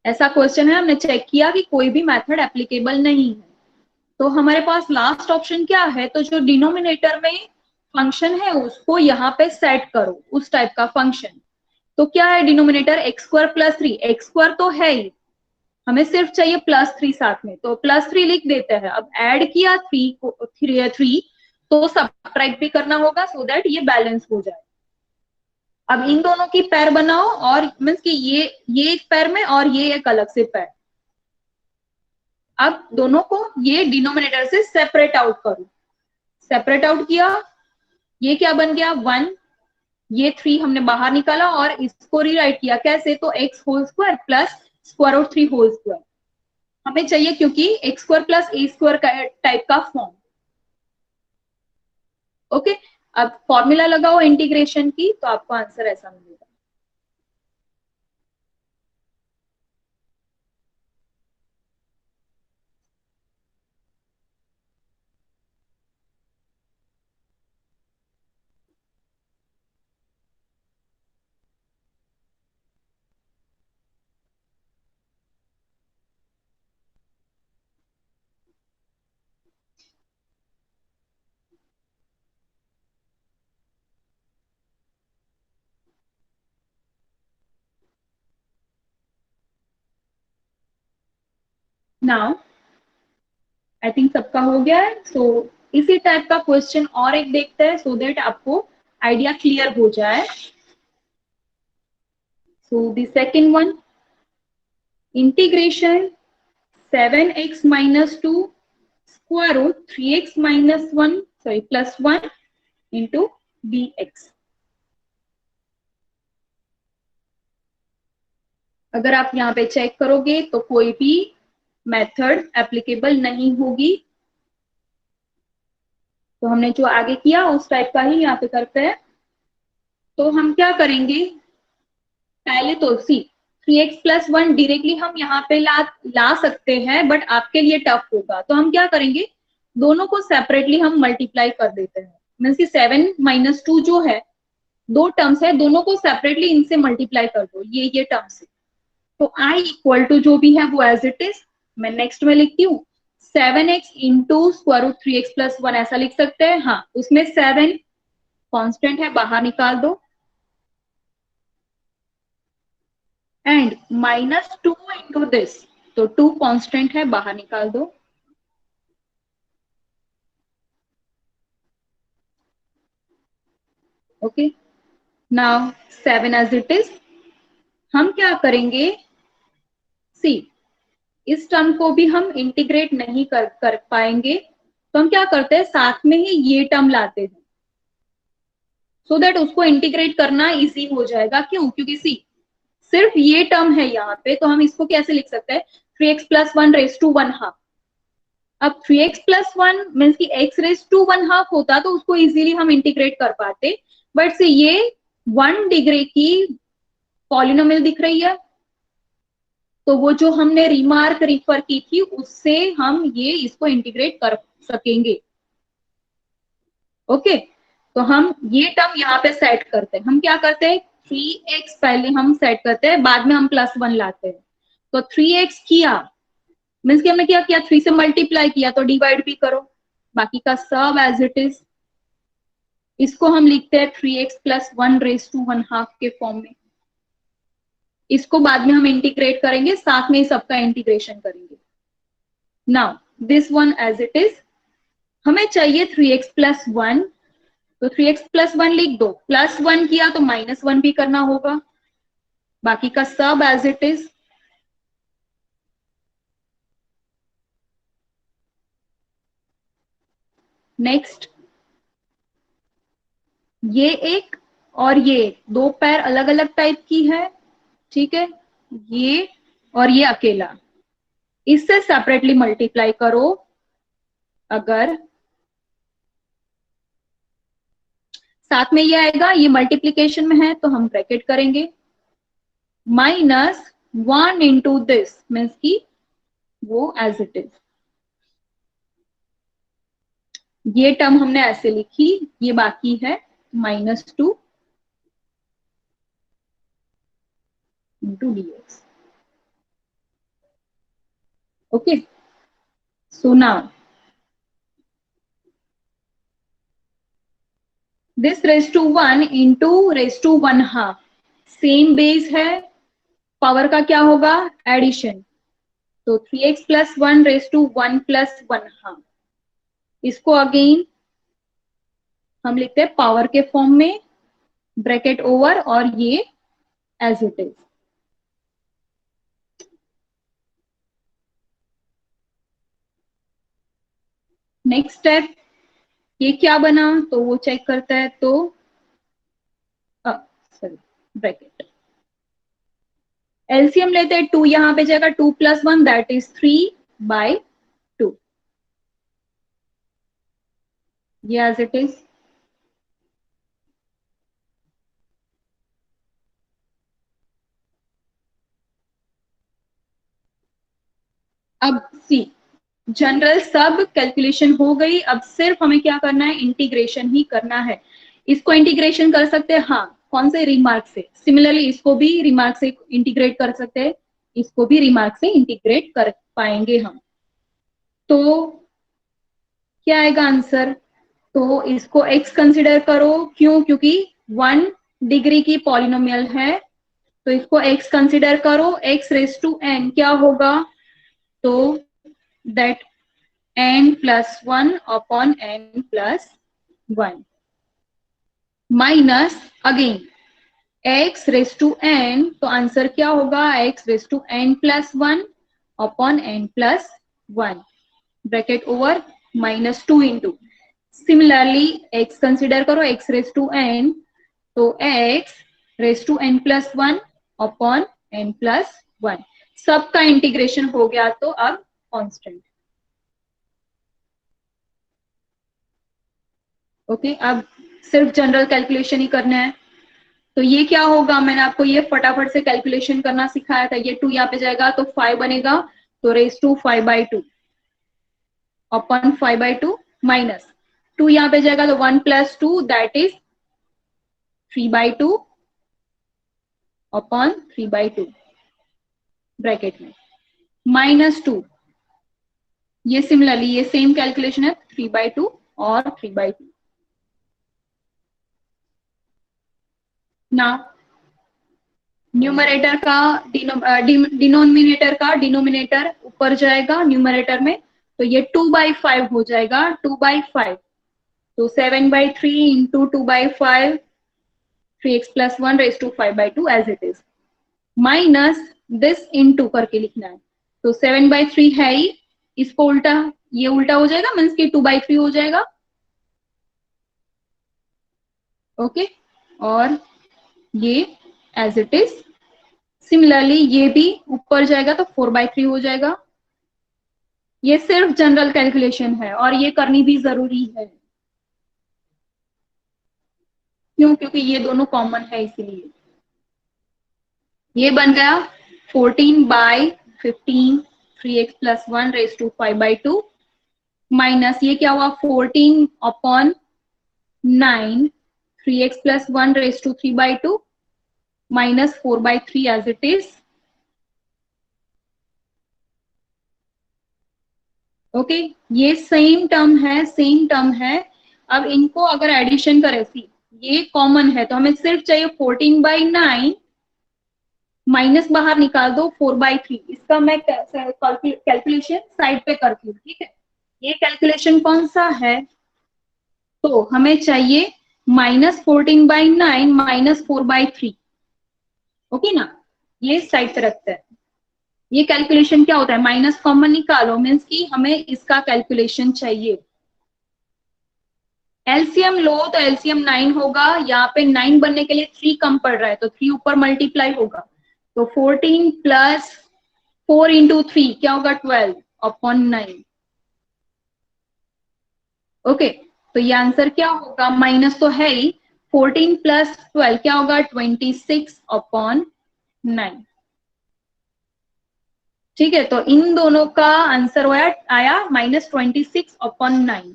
ऐसा क्वेश्चन है, हमने चेक किया कि कोई भी मेथड एप्लीकेबल नहीं है, तो हमारे पास लास्ट ऑप्शन क्या है, तो जो डिनोमिनेटर में फंक्शन है उसको यहाँ पे सेट करो, उस टाइप का फंक्शन। तो क्या है डिनोमिनेटर, x² + 3, x² तो है ही, हमें सिर्फ चाहिए +3 साथ में, तो +3 लिख देते हैं। अब ऐड किया 3 तो सबट्रैक्ट भी करना होगा, सो दैट ये बैलेंस हो जाए। अब इन दोनों की पैर बनाओ, और मीन्स कि ये एक पैर में और ये एक अलग से पैर। अब दोनों को ये डिनोमिनेटर से सेपरेट आउट करो, सेपरेट आउट किया, ये क्या बन गया 1, ये 3 हमने बाहर निकाला और इसको रीराइट किया कैसे, तो x² + √3 हमें चाहिए, क्योंकि x² + a² टाइप का फॉर्म। ओके, अब फॉर्मूला लगाओ इंटीग्रेशन की, तो आपको आंसर ऐसा मिलेगा। नाउ आई थिंक सबका हो गया है, सो इसी टाइप का क्वेश्चन और एक देखते हैं, सो दैट आपको आइडिया क्लियर हो जाए। So the second one, integration 7x minus 2 square root 3x minus 1 plus 1 into dx। अगर आप यहाँ पे चेक करोगे तो कोई भी मेथड एप्लीकेबल नहीं होगी, तो हमने जो आगे किया उस टाइप का ही यहाँ पे करते हैं। तो हम क्या करेंगे, पहले तो सी 3x प्लस 1 डायरेक्टली हम यहाँ पे ला सकते हैं, बट आपके लिए टफ होगा, तो हम क्या करेंगे, दोनों को सेपरेटली हम मल्टीप्लाई कर देते हैं। मीन्स की 7 माइनस 2 जो है, दो टर्म्स है, दोनों को सेपरेटली इनसे मल्टीप्लाई कर दो, ये टर्म्स है। तो i इक्वल टू जो भी है वो एज इट इज, मैं नेक्स्ट में लिखती हूँ 7x into square root 3x plus 1 ऐसा लिख सकते हैं। हाँ, उसमें 7 कांस्टेंट है, बाहर निकाल दो, एंड माइनस 2 इंटू दिस, तो 2 कांस्टेंट है, बाहर निकाल दो। Okay, now 7 as it is. हम क्या करेंगे, सी इस टर्म को भी हम इंटीग्रेट नहीं कर पाएंगे, तो हम क्या करते हैं, साथ में ही ये टर्म लाते हैं, सो दैट उसको इंटीग्रेट करना इजी हो जाएगा। क्यों, क्योंकि सी सिर्फ ये टर्म है यहाँ पे, तो हम इसको कैसे लिख सकते हैं, 3x प्लस 1 रेस टू 1/2। अब 3x प्लस 1 मीन्स की x रेस टू 1/2 होता तो उसको इजीली हम इंटीग्रेट कर पाते, बट से ये 1 डिग्री की पॉलिनोमियल दिख रही है, तो वो जो हमने रिमार्क रिफर की थी उससे हम ये इसको इंटीग्रेट कर सकेंगे। ओके, तो हम ये टर्म यहाँ पे सेट करते हैं। हम क्या करते हैं, 3x पहले हम सेट करते हैं, बाद में हम प्लस 1 लाते हैं। तो 3x किया मीन्स कि हमने क्या किया, 3 से मल्टीप्लाई किया, तो डिवाइड भी करो, बाकी का सब एज इट इज। इसको हम लिखते हैं 3x प्लस 1 रेस टू 1/2 के फॉर्म में। इसको बाद में हम इंटीग्रेट करेंगे, साथ में सबका इंटीग्रेशन करेंगे। Now this one as it is, हमें चाहिए 3x प्लस 1, तो 3x प्लस 1 लिख दो, प्लस 1 किया तो माइनस 1 भी करना होगा, बाकी का सब एज इट इज। नेक्स्ट, ये एक और ये दो पैर अलग अलग टाइप की है, ठीक है, ये और ये अकेला, इससे सेपरेटली मल्टीप्लाई करो। अगर साथ में ये आएगा, ये मल्टीप्लीकेशन में है, तो हम ब्रैकेट करेंगे, -1 इंटू दिस मीन्स की वो एज इट इज। ये टर्म हमने ऐसे लिखी, ये बाकी है -2 into dx। Okay, so now this raise to 1 into raise to 1/2, same base है, पावर का क्या होगा, एडिशन, तो 3x plus 1 raise to 1 plus 1/2। इसको अगेन हम लिखते हैं पावर के फॉर्म में, ब्रैकेट ओवर, और ये as it is. Next step, ये क्या बना तो वो चेक करता है, तो सॉरी ब्रैकेट, एलसीएम लेते हैं, 2 यहां पे जाएगा, 2 प्लस 1 दैट इज 3/2, ये एज इट इज। अब सी जनरल सब कैलकुलेशन हो गई, अब सिर्फ हमें क्या करना है, इंटीग्रेशन ही करना है। इसको इंटीग्रेशन कर सकते हैं, हाँ, कौन से, रिमार्क से। सिमिलरली इसको भी रिमार्क से इंटीग्रेट कर सकते हैं, इसको भी रिमार्क से इंटीग्रेट कर पाएंगे हम। तो क्या आएगा आंसर, तो इसको x कंसिडर करो, क्यों, क्योंकि 1 डिग्री की पॉलिनोमियल है, तो इसको x कंसिडर करो, x रेस टू n क्या होगा, तो that n plus 1 upon n plus 1। Minus again x raise to n, तो आंसर क्या होगा x raise to n plus 1 upon n plus 1 bracket over minus 2 into similarly x consider करो x raise to n, तो x raise to n plus 1 upon n plus 1 सबका integration हो गया तो अब कांस्टेंट। ओके, अब सिर्फ जनरल कैलकुलेशन ही करना है। तो ये क्या होगा, मैंने आपको ये फटाफट से कैलकुलेशन करना सिखाया था। ये 2 यहाँ पे जाएगा तो 5 बनेगा, तो रेस टू 5/2 अपॉन 5/2 माइनस 2 यहाँ पे जाएगा तो 1 plus 2 that is 3/2 upon 3/2 bracket में माइनस 2। ये सिमिलरली ये सेम कैलकुलेशन है 3/2 और 3/2। ना न्यूमरेटर का डिनोमिनेटर का डिनोमिनेटर ऊपर जाएगा न्यूमरेटर में, तो ये 2/5 हो जाएगा 2/5, तो 7/3 into 2/5 3x plus 1 raise to 5/2 as it is minus this into करके लिखना है। तो 7/3 है ही, इसको उल्टा, ये उल्टा हो जाएगा मीन्स की 2/3 हो जाएगा। ओके, और ये एज इट इज सिमिलरली ये भी ऊपर जाएगा तो 4/3 हो जाएगा। ये सिर्फ जनरल कैलकुलेशन है और ये करनी भी जरूरी है। क्यों? क्योंकि ये दोनों कॉमन है इसीलिए। ये बन गया 14/15 3x plus 1 raise to 5/2 minus ये क्या हुआ 14 upon 9 3x plus 1 raise to 3/2 minus 4/3 as it is. Okay, ये सेम टर्म है। अब इनको अगर एडिशन करें, सी ये कॉमन है तो हमें सिर्फ चाहिए 14/9 माइनस बाहर निकाल दो 4/3। इसका मैं कैलकुलेशन साइड पे करती हूँ, ठीक है। ये कैलकुलेशन कौन सा है, तो हमें चाहिए -14/9 माइनस 4/3। ओके ना, ये साइड पे रखते हैं। ये कैलकुलेशन क्या होता है, माइनस कॉमन निकालो मीन्स कि हमें इसका कैलकुलेशन चाहिए। एलसीएम लो तो एलसीएम 9 होगा, यहाँ पे 9 बनने के लिए 3 कम पड़ रहा है तो 3 ऊपर मल्टीप्लाई होगा, तो 14 प्लस 4 इंटू 3 क्या होगा 12 अपॉन 9। ओके, तो ये आंसर क्या होगा, माइनस तो है ही, 14 प्लस 12 क्या होगा 26 अपॉन 9। ठीक है, तो इन दोनों का आंसर आया -26 अपॉन 9।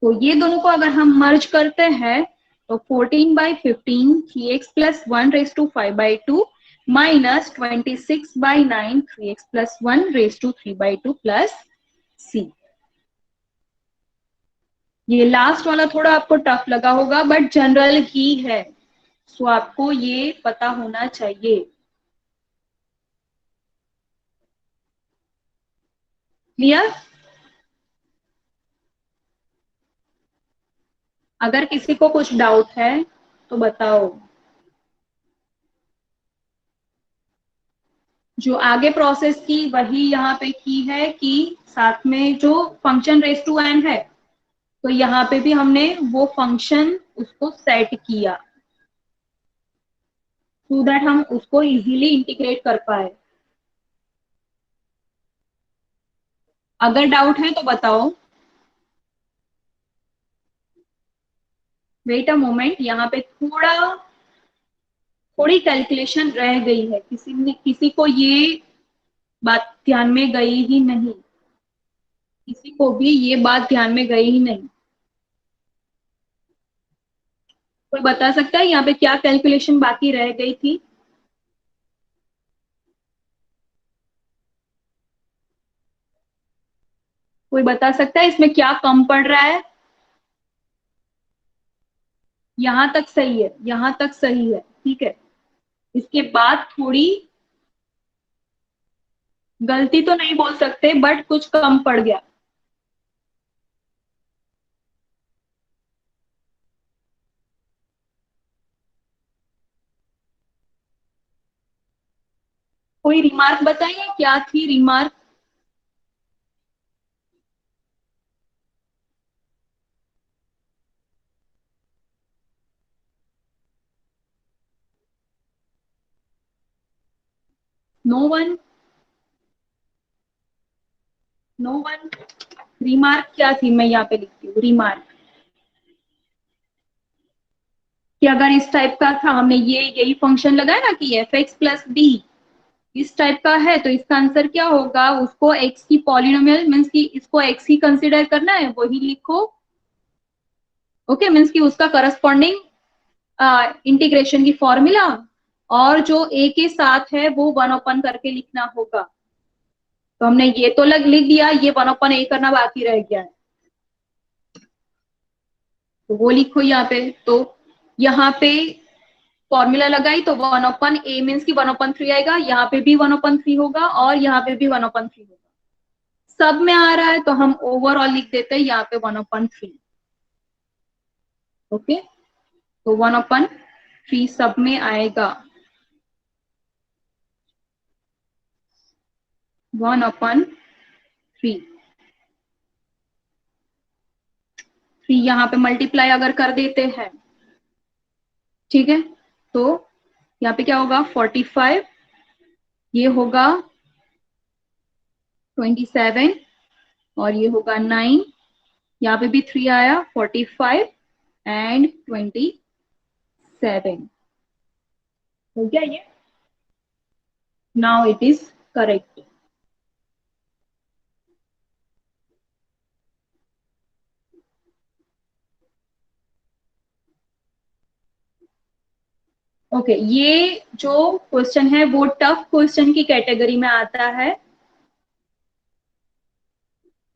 तो ये दोनों को अगर हम मर्ज करते हैं तो 14/15 3x plus 1 raise to 5/2 minus 26/9 3x plus 1 raise to 3/2 plus c। ये लास्ट वाला थोड़ा आपको टफ लगा होगा बट जनरल ही है, सो आपको ये पता होना चाहिए। क्लियर? अगर किसी को कुछ डाउट है तो बताओ। जो आगे प्रोसेस की वही यहाँ पे की है कि साथ में जो फंक्शन रेस टू n है तो यहाँ पे भी हमने वो फंक्शन उसको सेट किया सो दैट हम उसको इजीली इंटीग्रेट कर पाए। अगर डाउट है तो बताओ। वेट अ मोमेंट, यहाँ पे थोड़ी कैलकुलेशन रह गई है, किसी को ये बात ध्यान में गई ही नहीं, किसी को भी ये बात ध्यान में गई ही नहीं। कोई बता सकता है यहाँ पे क्या कैलकुलेशन बाकी रह गई थी? कोई बता सकता है इसमें क्या कम पड़ रहा है? यहां तक सही है, यहां तक सही है, ठीक है। इसके बाद थोड़ी गलती तो नहीं बोल सकते बट कुछ कम पड़ गया। कोई रिमार्क बताइए, क्या थी remark? No one, no one. Remark क्या थी? मैं यहाँ पे लिखती हूँ रिमार्क, कि अगर इस टाइप का था, हमने यही फंक्शन लगाया ना कि एफ एक्स प्लस बी इस टाइप का है, तो इसका आंसर क्या होगा? उसको x की पॉलिनोमियल मीन्स कि इसको x ही कंसिडर करना है, वही लिखो। ओके, मीन्स कि उसका करस्पॉन्डिंग इंटीग्रेशन की फॉर्मूला, और जो a के साथ है वो 1/n करके लिखना होगा। तो हमने ये तो लिख दिया, ये 1/a करना बाकी रह गया है, तो वो लिखो यहाँ पे। तो यहाँ पे फॉर्मूला लगाई तो 1/a मीन्स की 1/3 आएगा, यहाँ पे भी 1/3 होगा और यहाँ पे भी 1/3 होगा। सब में आ रहा है तो हम ओवरऑल लिख देते हैं यहाँ पे 1/3। ओके, तो 1/3 सब में आएगा, 1/3। यहाँ पे मल्टीप्लाई अगर कर देते हैं, ठीक है, तो यहाँ पे क्या होगा? 45, ये होगा 27 और ये होगा 9, यहाँ पे भी 3 आया, 45 एंड 27 हो गया ये। Now it is correct. Okay, ये जो क्वेश्चन है वो टफ क्वेश्चन की कैटेगरी में आता है।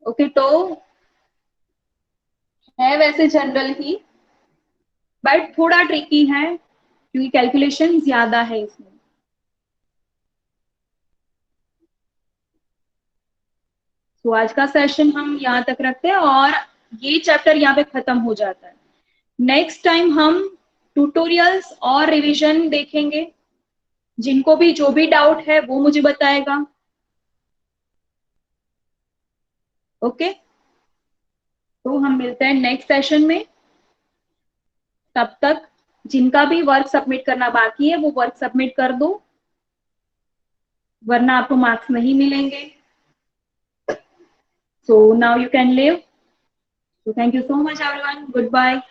ओके, तो है वैसे जनरल ही, बट थोड़ा ट्रिकी है क्योंकि कैलकुलेशन ज्यादा है इसमें। तो आज का सेशन हम यहाँ तक रखते हैं और ये चैप्टर यहाँ पे खत्म हो जाता है। नेक्स्ट टाइम हम ट्यूटोरियल्स और रिवीजन देखेंगे। जिनको भी जो भी डाउट है वो मुझे बताएगा। ओके, तो हम मिलते हैं नेक्स्ट सेशन में। तब तक जिनका भी वर्क सबमिट करना बाकी है वो वर्क सबमिट कर दो, वरना आपको मार्क्स नहीं मिलेंगे। So now you can leave. So thank you so much everyone. Goodbye.